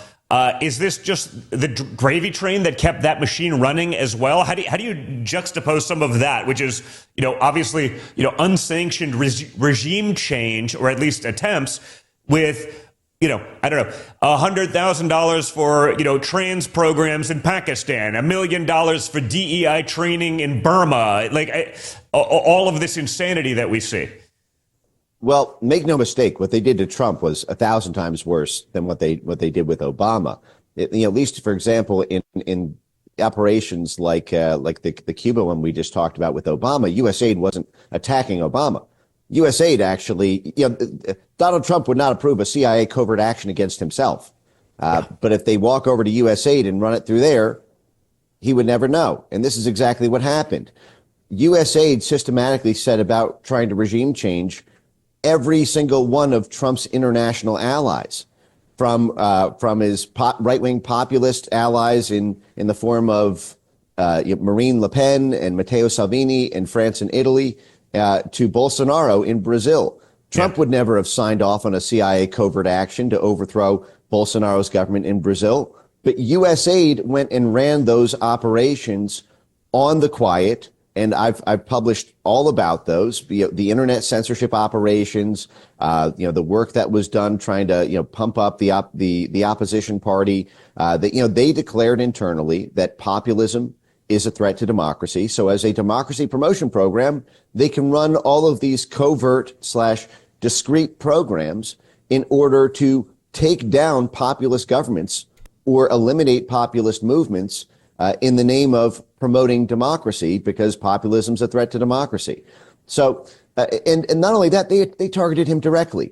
is this just the gravy train that kept that machine running as well? How do you juxtapose some of that, which is, obviously, unsanctioned regime change, or at least attempts, with, I don't know, $100,000 for, trans programs in Pakistan, $1 million for DEI training in Burma, all of this insanity that we see. Well, make no mistake, what they did to Trump was 1,000 times worse than what they did with Obama. At least, for example, in operations like the Cuba one we just talked about with Obama, USAID wasn't attacking Obama. USAID actually, Donald Trump would not approve a CIA covert action against himself. But if they walk over to USAID and run it through there, he would never know. And this is exactly what happened. USAID systematically set about trying to regime change every single one of Trump's international allies, from his right-wing populist allies in the form of Marine Le Pen and Matteo Salvini in France and Italy, to Bolsonaro in Brazil. Trump would never have signed off on a CIA covert action to overthrow Bolsonaro's government in Brazil. But USAID went and ran those operations on the quiet And I've published all about those, the internet censorship operations, the work that was done trying to, pump up the opposition party. They declared internally that populism is a threat to democracy. So as a democracy promotion program, they can run all of these covert/discrete programs in order to take down populist governments or eliminate populist movements in the name of promoting democracy, because populism is a threat to democracy. So, and not only that, they targeted him directly.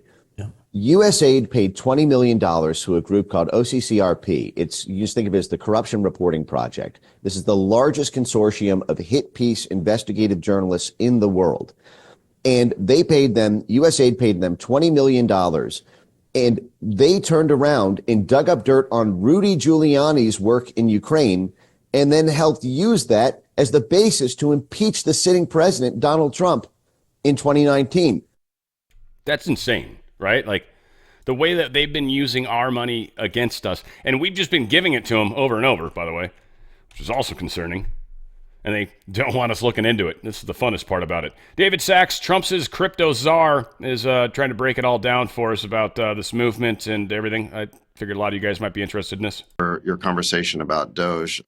USAID paid $20 million to a group called OCCRP. You just think of it as the Corruption Reporting Project. This is the largest consortium of hit piece investigative journalists in the world. And USAID paid them $20 million. And they turned around and dug up dirt on Rudy Giuliani's work in Ukraine, and then helped use that as the basis to impeach the sitting president, Donald Trump, in 2019. That's insane, right? Like, the way that they've been using our money against us, and we've just been giving it to them over and over, by the way, which is also concerning. And they don't want us looking into it. This is the funnest part about it. David Sachs, Trump's crypto czar, is trying to break it all down for us about this movement and everything. I figured a lot of you guys might be interested in this. Your conversation about DOGE.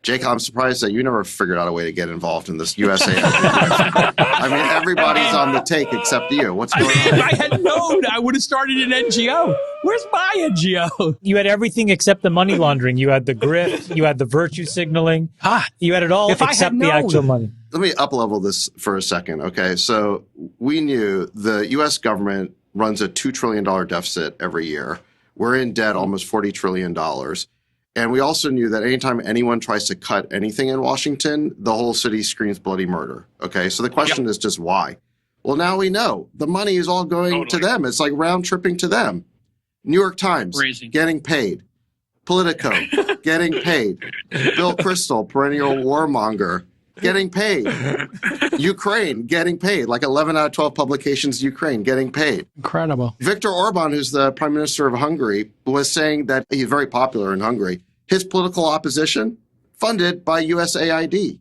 Jake, I'm surprised that you never figured out a way to get involved in this USAID. I mean, everybody's on the take except you. What's going on? If I had known, I would have started an NGO. Where's my NGO? You had everything except the money laundering. You had the grift. You had the virtue signaling. You had it all except the actual money. Let me up-level this for a second, okay? So we knew the U.S. government runs a $2 trillion deficit every year. We're in debt almost $40 trillion. And we also knew that anytime anyone tries to cut anything in Washington, the whole city screams bloody murder. Okay, so the question is just why? Well, now we know. The money is all going to them. It's like round tripping to them. New York Times, getting paid. Politico, getting paid. Bill Kristol, perennial warmonger, getting paid. Ukraine, getting paid. Like 11 out of 12 publications, Ukraine, getting paid. Incredible. Viktor Orban, who's the prime minister of Hungary, was saying that he's very popular in Hungary. His political opposition, funded by USAID.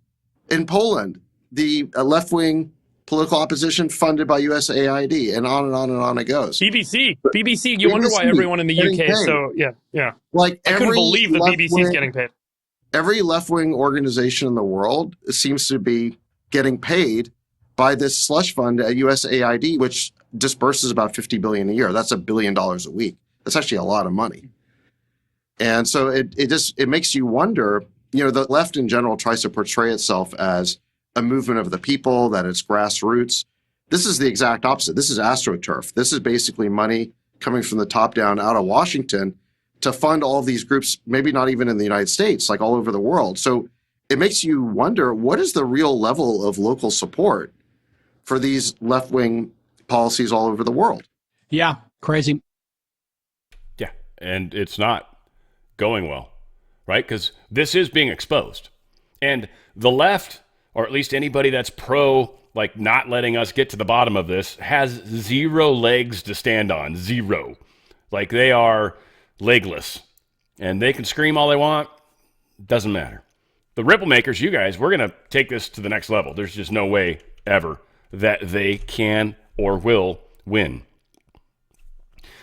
In Poland, the left-wing political opposition funded by USAID, and on and on and on it goes. BBC. You wonder why everyone in the UK is so, yeah. Like I couldn't believe the BBC is getting paid. Every left-wing organization in the world seems to be getting paid by this slush fund at USAID, which disperses about $50 billion a year. That's $1 billion a week. That's actually a lot of money. And so it makes you wonder, the left in general tries to portray itself as a movement of the people, that it's grassroots. This is the exact opposite. This is AstroTurf. This is basically money coming from the top down out of Washington to fund all of these groups, maybe not even in the United States, like all over the world. So it makes you wonder, what is the real level of local support for these left-wing policies all over the world? Yeah, crazy. Yeah, and it's not going well, right? Because this is being exposed. And the left, or at least anybody that's pro, like not letting us get to the bottom of this, has zero legs to stand on. Zero. Like they are legless. And they can scream all they want. Doesn't matter. The ripple makers, you guys, we're going to take this to the next level. There's just no way ever that they can or will win.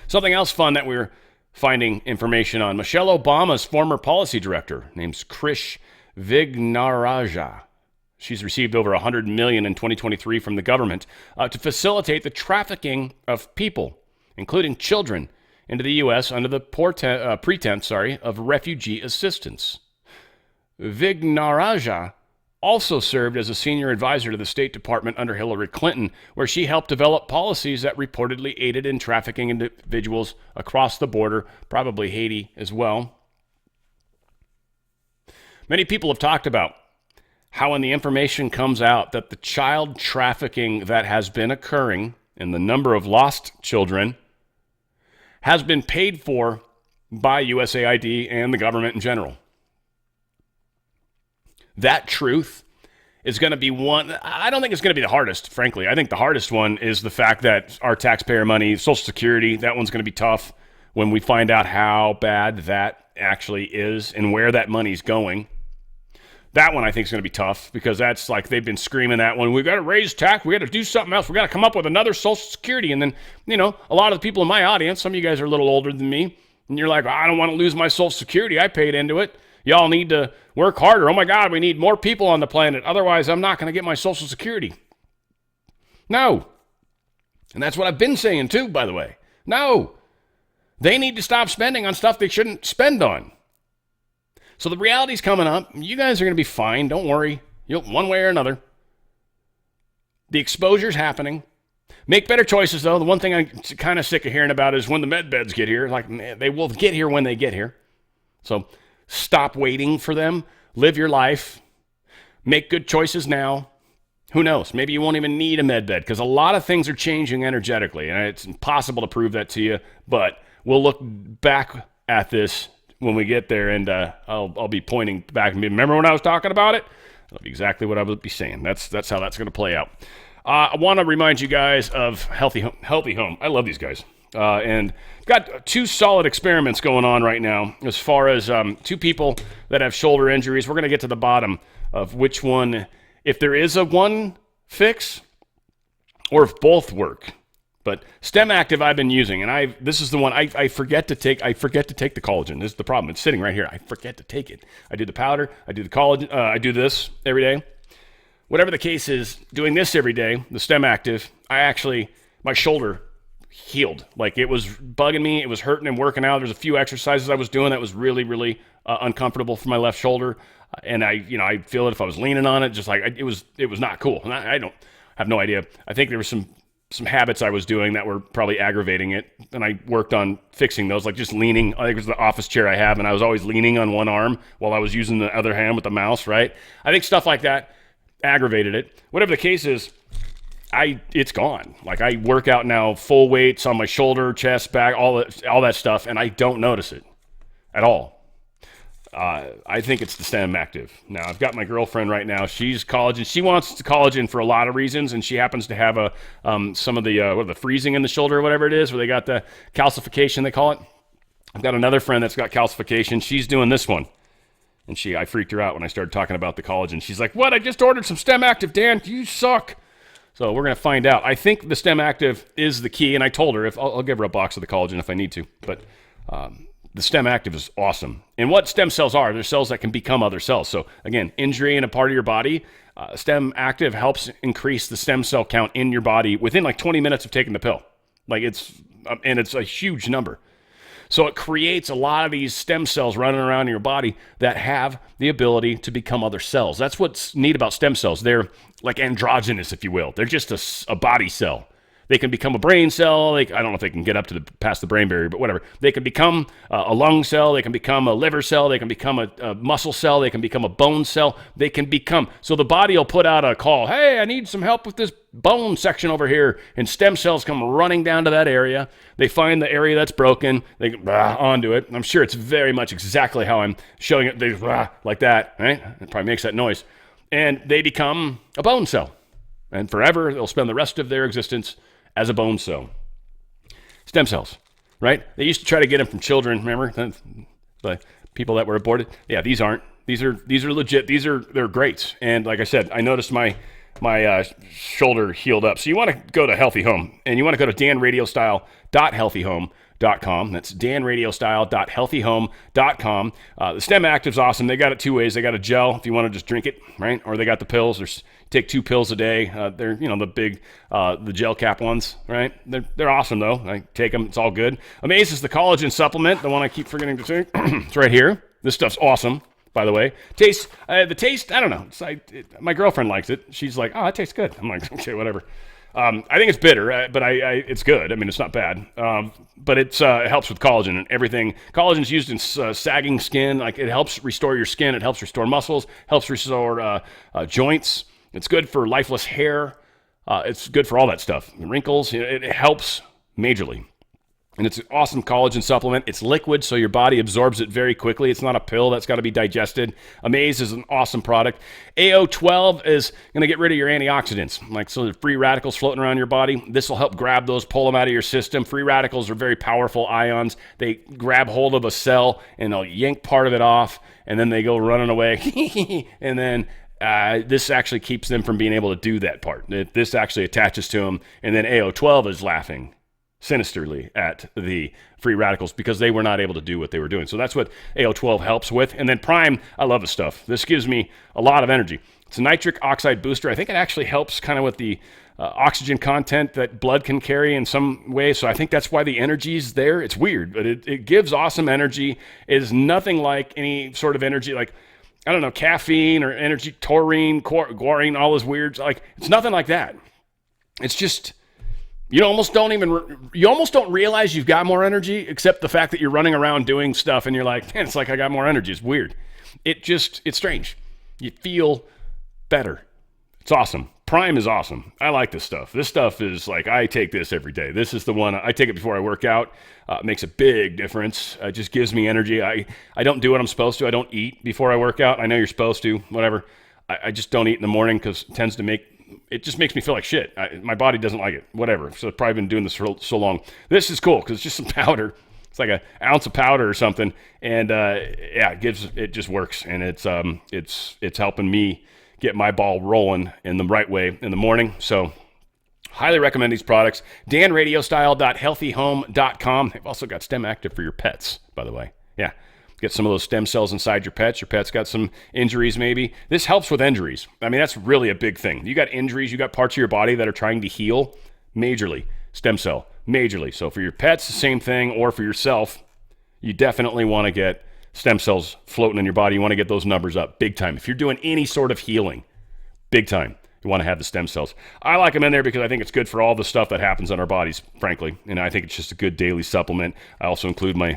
Something else fun that we're finding information on. Michelle Obama's former policy director, named Krish Vignarajah. She's received over $100 million in 2023 from the government to facilitate the trafficking of people, including children, into the U.S. under the pretense of refugee assistance. Vignarajah also served as a senior advisor to the State Department under Hillary Clinton, where she helped develop policies that reportedly aided in trafficking individuals across the border, probably Haiti as well. Many people have talked about how when the information comes out that the child trafficking that has been occurring and the number of lost children has been paid for by USAID and the government in general. That truth is going to be one. I don't think it's going to be the hardest, frankly. I think the hardest one is the fact that our taxpayer money, Social Security, that one's going to be tough when we find out how bad that actually is and where that money's going. That one I think is going to be tough because that's like they've been screaming that one. We got to raise tax. We got to do something else. We got to come up with another Social Security. And then, a lot of the people in my audience, some of you guys are a little older than me, and you're like, I don't want to lose my Social Security. I paid into it. Y'all need to work harder. Oh my God, we need more people on the planet. Otherwise, I'm not going to get my Social Security. No. And that's what I've been saying too, by the way. No. They need to stop spending on stuff they shouldn't spend on. So the reality's coming up. You guys are going to be fine. Don't worry. One way or another. The exposure's happening. Make better choices, though. The one thing I'm kind of sick of hearing about is when the med beds get here. Like, man, they will get here when they get here. So stop waiting for them. Live your life. Make good choices now. Who knows? Maybe you won't even need a med bed because a lot of things are changing energetically, and it's impossible to prove that to you. But we'll look back at this when we get there, and I'll be pointing back and remember when I was talking about it? That'll be exactly what I would be saying. That's how that's going to play out. I want to remind you guys of Healthy Home. I love these guys. And got 2 solid experiments going on right now as far as 2 people that have shoulder injuries. We're going to get to the bottom of which one, if there is a one fix or if both work. But Stem Active I've been using, and this is the one I forget to take. I forget to take the collagen. This is the problem. It's sitting right here. I forget to take it. I do the powder. I do the collagen. I do this every day. Whatever the case is, doing this every day, the Stem Active, my shoulder healed. Like it was bugging me. It was hurting and working out. There's a few exercises I was doing that was really, really uncomfortable for my left shoulder. And I feel it if I was leaning on it, just like it was not cool. And I don't have no idea. I think there was some habits I was doing that were probably aggravating it. And I worked on fixing those, like just leaning. I think it was the office chair I have, and I was always leaning on one arm while I was using the other hand with the mouse, right? I think stuff like that aggravated it. Whatever the case is, it's gone. Like I work out now, full weights on my shoulder, chest, back, all that stuff, and I don't notice it at all. I think it's the Stem Active. Now, I've got my girlfriend right now. She's collagen. She wants the collagen for a lot of reasons, and she happens to have some of the freezing in the shoulder or whatever it is, where they got the calcification, they call it. I've got another friend that's got calcification. She's doing this one. And I freaked her out when I started talking about the collagen. She's like, what? I just ordered some Stem Active, Dan. You suck. So we're going to find out. I think the Stem Active is the key, and I told her I'll give her a box of the collagen if I need to. But the Stem Active is awesome. And what stem cells are, they're cells that can become other cells. So again, injury in a part of your body, Stem Active helps increase the stem cell count in your body within like 20 minutes of taking the pill. Like it's a huge number. So it creates a lot of these stem cells running around in your body that have the ability to become other cells. That's what's neat about stem cells. They're like androgynous, if you will. They're just a body cell. They can become a brain cell. I don't know if they can get up to past the brain barrier, but whatever. They can become a lung cell. They can become a liver cell. They can become a muscle cell. They can become a bone cell. So the body will put out a call. Hey, I need some help with this bone section over here. And stem cells come running down to that area. They find the area that's broken. They get onto it. I'm sure it's very much exactly how I'm showing it. They like that, right? It probably makes that noise. And they become a bone cell. And forever, they'll spend the rest of their existence as a bone cell. Stem cells, right? They used to try to get them from children, remember? The people that were aborted. Yeah, these aren't. These are legit. They're great. And like I said, I noticed my shoulder healed up. So you want to go to Healthy Home, and you want to go to danradiostyle.healthyhome.com. That's danradiostyle.healthyhome.com. The Stem Active's awesome. They got it 2 ways. They got a gel if you want to just drink it, right? Or they got the pills. Take 2 pills a day. They're the big, the gel cap ones, right? They're awesome though. I take them. It's all good. Amaze is the collagen supplement, the one I keep forgetting to take. It's right here. This stuff's awesome, by the way. The taste, I don't know. My girlfriend likes it. She's like, oh, it tastes good. I'm like, okay, whatever. I think it's bitter, but it's good. I mean, it's not bad. But it helps with collagen and everything. Collagen's used in sagging skin. Like it helps restore your skin. It helps restore muscles. Helps restore joints. It's good for lifeless hair. It's good for all that stuff. Wrinkles, it helps majorly. And it's an awesome collagen supplement. It's liquid, so your body absorbs it very quickly. It's not a pill that's got to be digested. Amaze is an awesome product. AO12 is going to get rid of your antioxidants. Like, so the free radicals floating around your body. This will help grab those, pull them out of your system. Free radicals are very powerful ions. They grab hold of a cell, and they'll yank part of it off, and then they go running away. And then this actually keeps them from being able to do that part. This actually attaches to them, and then AO12 is laughing sinisterly at the free radicals because they were not able to do what they were doing. So that's what AO12 helps with. And then Prime, I love this stuff. This gives me a lot of energy. It's a nitric oxide booster. I think it actually helps kind of with the oxygen content that blood can carry in some way. So I think that's why the energy is there. It's weird, but it gives awesome energy. It is nothing like any sort of energy, like, I don't know, caffeine or energy, taurine, guarine, all those weirds. Like, it's nothing like that. It's just, you almost don't realize you've got more energy, except the fact that you're running around doing stuff and you're like, man, it's like I got more energy. It's weird. It's strange. You feel better. It's awesome. Prime is awesome. I like this stuff. This stuff is like, I take this every day. This is the one, I take it before I work out. It makes a big difference. It just gives me energy. I don't do what I'm supposed to. I don't eat before I work out. I know you're supposed to, whatever. I just don't eat in the morning because it just makes me feel like shit. My body doesn't like it, whatever. So I've probably been doing this for so long. This is cool because it's just some powder. It's like an ounce of powder or something. And it just works. And it's helping me get my ball rolling in the right way in the morning. So highly recommend these products. danradiostyle.healthyhome.com. They've also got Stem Active for your pets, by the way. Yeah. Get some of those stem cells inside your pets. Your pet's got some injuries maybe. This helps with injuries. I mean, that's really a big thing. You got injuries, you got parts of your body that are trying to heal majorly. Stem cell, majorly. So for your pets, the same thing, or for yourself, you definitely want to get stem cells floating in your body. You want to get those numbers up big time. If you're doing any sort of healing, big time, you want to have the stem cells. I like them in there because I think it's good for all the stuff that happens in our bodies, frankly. And I think it's just a good daily supplement. I also include the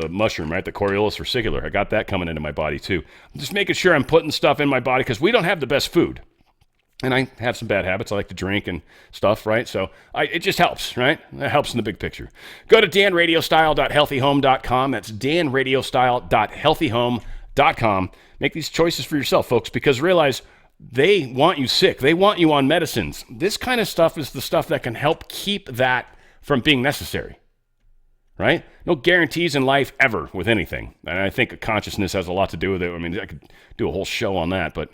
mushroom, right? The Coriolis versicolor. I got that coming into my body too. I'm just making sure I'm putting stuff in my body because we don't have the best food. And I have some bad habits. I like to drink and stuff, right? So it just helps, right? That helps in the big picture. Go to danradiostyle.healthyhome.com. That's danradiostyle.healthyhome.com. Make these choices for yourself, folks, because realize they want you sick. They want you on medicines. This kind of stuff is the stuff that can help keep that from being necessary, right? No guarantees in life ever with anything. And I think consciousness has a lot to do with it. I mean, I could do a whole show on that, but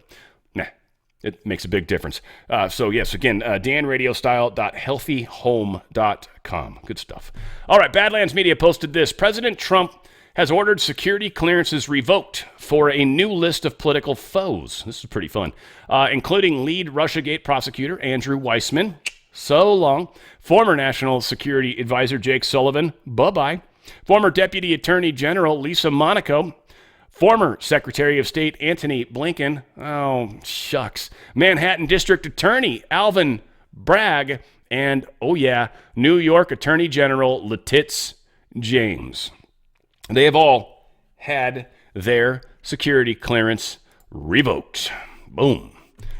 it makes a big difference. So yes, again, danradiostyle.healthyhome.com. Good stuff. All right, Badlands Media posted this. President Trump has ordered security clearances revoked for a new list of political foes. This is pretty fun, including lead Russiagate prosecutor Andrew Weissman. So long. Former National Security Advisor Jake Sullivan. Bye-bye. Former Deputy Attorney General Lisa Monaco. Former Secretary of State Antony Blinken. Oh, shucks. Manhattan District Attorney Alvin Bragg. And, oh yeah, New York Attorney General Letitia James. They have all had their security clearance revoked. Boom.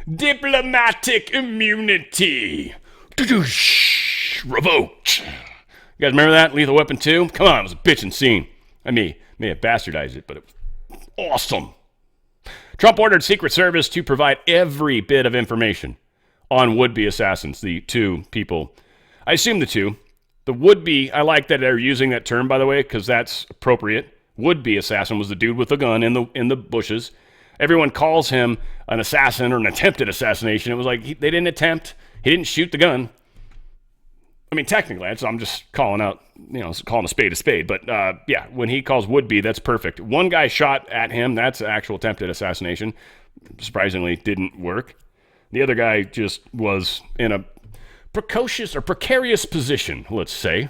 Diplomatic immunity. Revoked. You guys remember that? Lethal Weapon 2? Come on, it was a bitchin' scene. I may have bastardized it, but it was awesome. Trump ordered Secret Service to provide every bit of information on would-be assassins, the two people. I assume the two. The would-be, I like that they're using that term, by the way, because that's appropriate. Would-be assassin was the dude with the gun in the bushes. Everyone calls him an assassin or an attempted assassination. It was like they didn't attempt. He didn't shoot the gun. I mean, technically, I'm just calling out, calling a spade. But yeah, when he calls would-be, that's perfect. One guy shot at him. That's actual attempted assassination. Surprisingly, didn't work. The other guy just was in a precarious position, let's say.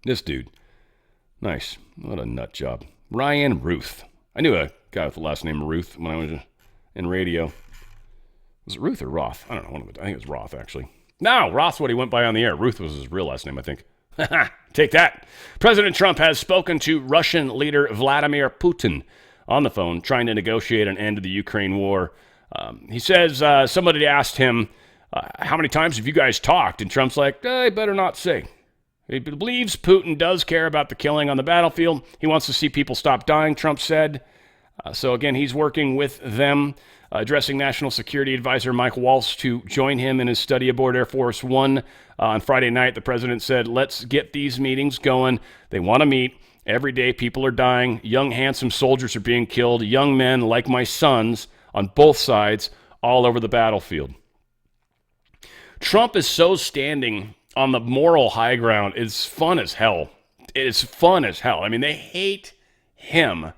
This dude. Nice. What a nut job. Ryan Ruth. I knew a guy with the last name Ruth when I was in radio. Was it Ruth or Roth? I don't know. I think it was Roth, actually. No, Roth's what he went by on the air. Ruth was his real last name, I think. Take that. President Trump has spoken to Russian leader Vladimir Putin on the phone, trying to negotiate an end to the Ukraine war. He says somebody asked him how many times have you guys talked? And Trump's like, I better not say. He believes Putin does care about the killing on the battlefield. He wants to see people stop dying, Trump said. So again, he's working with them, addressing National Security Advisor Mike Waltz to join him in his study aboard Air Force One. On Friday night, the president said, let's get these meetings going. They want to meet. Every day, people are dying. Young, handsome soldiers are being killed. Young men like my sons on both sides all over the battlefield. Trump is so standing on the moral high ground. It's fun as hell. It's fun as hell. I mean, they hate him.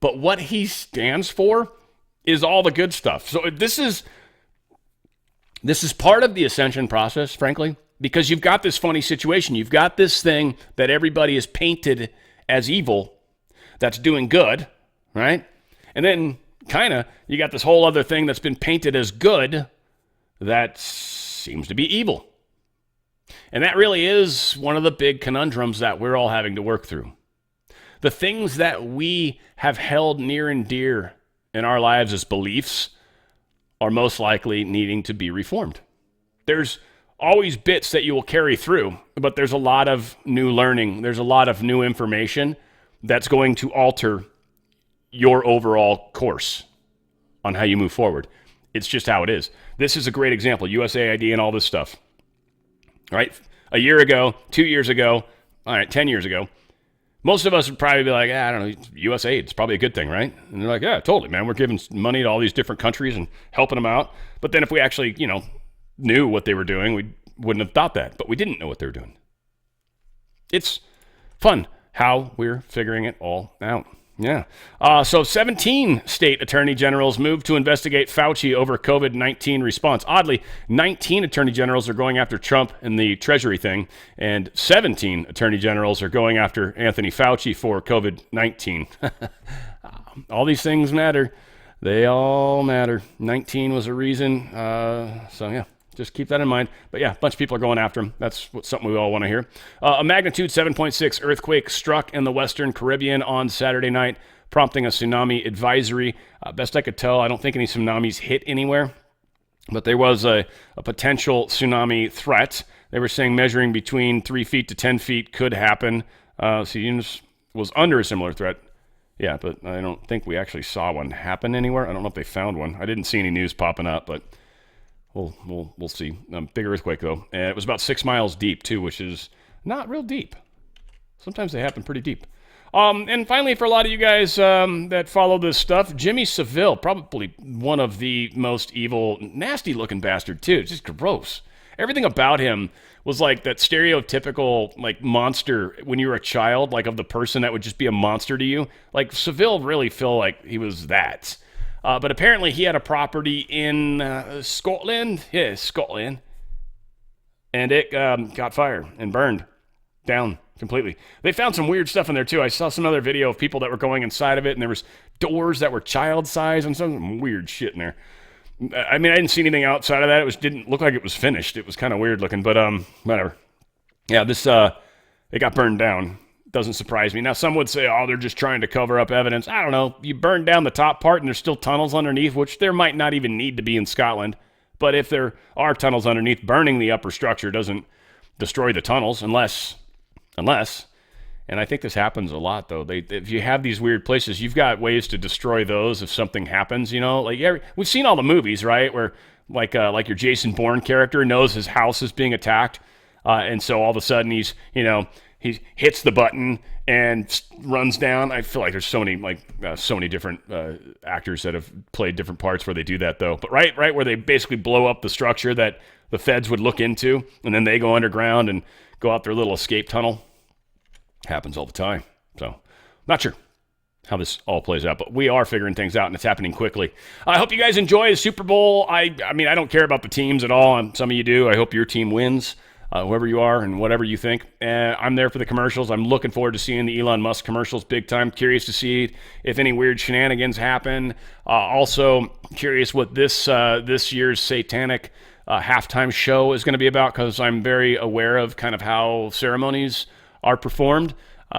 But what he stands for is all the good stuff. So this is part of the ascension process, frankly, because you've got this funny situation. You've got this thing that everybody is painted as evil that's doing good, right? And then kind of you got this whole other thing that's been painted as good that seems to be evil. And that really is one of the big conundrums that we're all having to work through. The things that we have held near and dear in our lives as beliefs are most likely needing to be reformed. There's always bits that you will carry through, but there's a lot of new learning. There's a lot of new information that's going to alter your overall course on how you move forward. It's just how it is. This is a great example, USAID and all this stuff, right? A year ago, 2 years ago, 10 years ago, most of us would probably be like, I don't know, USAID, it's probably a good thing, right? And they're like, yeah, totally, man. We're giving money to all these different countries and helping them out. But then if we actually, knew what they were doing, we wouldn't have thought that. But we didn't know what they were doing. It's fun how we're figuring it all out. Yeah. So 17 state attorney generals moved to investigate Fauci over COVID-19 response. Oddly, 19 attorney generals are going after Trump and the treasury thing, and 17 attorney generals are going after Anthony Fauci for COVID-19. All these things matter. They all matter. 19 was a reason. So yeah, just keep that in mind. But yeah, a bunch of people are going after him. That's something we all want to hear. A magnitude 7.6 earthquake struck in the Western Caribbean on Saturday night, prompting a tsunami advisory. Best I could tell, I don't think any tsunamis hit anywhere, but there was a potential tsunami threat. They were saying measuring between 3 feet to 10 feet could happen. So Eunice was under a similar threat. Yeah, but I don't think we actually saw one happen anywhere. I don't know if they found one. I didn't see any news popping up, but we'll see. Big earthquake, though. And it was about 6 miles deep, too, which is not real deep. Sometimes they happen pretty deep. And finally, for a lot of you guys that follow this stuff, Jimmy Savile, probably one of the most evil, nasty-looking bastard, too. Just gross. Everything about him was like that stereotypical like monster when you were a child, like of the person that would just be a monster to you. Like Savile really felt like he was that. But apparently he had a property in Scotland. Yeah, Scotland. And it got fired and burned down completely. They found some weird stuff in there too. I saw some other video of people that were going inside of it, and there was doors that were child size and some weird shit in there. I mean, I didn't see anything outside of that. It didn't look like it was finished. It was kind of weird looking, but whatever. Yeah, it got burned down. Doesn't surprise me. Now, some would say, they're just trying to cover up evidence. I don't know. You burn down the top part and there's still tunnels underneath, which there might not even need to be in Scotland. But if there are tunnels underneath, burning the upper structure doesn't destroy the tunnels unless, and I think this happens a lot, though. If you have these weird places, you've got ways to destroy those if something happens, Like we've seen all the movies, right, where like your Jason Bourne character knows his house is being attacked, and so all of a sudden he hits the button and runs down. I feel like there's so many different actors that have played different parts where they do that, though. But right where they basically blow up the structure that the feds would look into, and then they go underground and go out their little escape tunnel. Happens all the time. So, not sure how this all plays out, but we are figuring things out, and it's happening quickly. I hope you guys enjoy the Super Bowl. I mean, I don't care about the teams at all. Some of you do. I hope your team wins, whoever you are and whatever you think. I'm there for the commercials. I'm looking forward to seeing the Elon Musk commercials big time. Curious to see if any weird shenanigans happen. Also, curious what this year's satanic halftime show is going to be about, because I'm very aware of kind of how ceremonies are performed.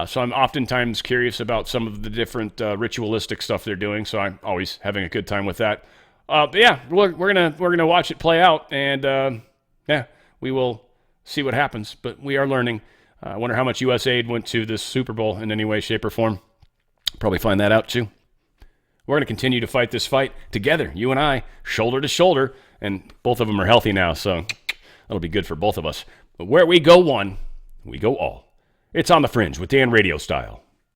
So I'm oftentimes curious about some of the different ritualistic stuff they're doing. So I'm always having a good time with that. But yeah, we're gonna watch it play out, and yeah, we will see what happens. But we are learning. I wonder how much USAID went to this Super Bowl in any way, shape, or form. Probably find that out too. We're going to continue to fight this fight together, you and I, shoulder to shoulder, and both of them are healthy now, so that'll be good for both of us. But where we go one, we go all. It's On the Fringe with Dan Radio Style.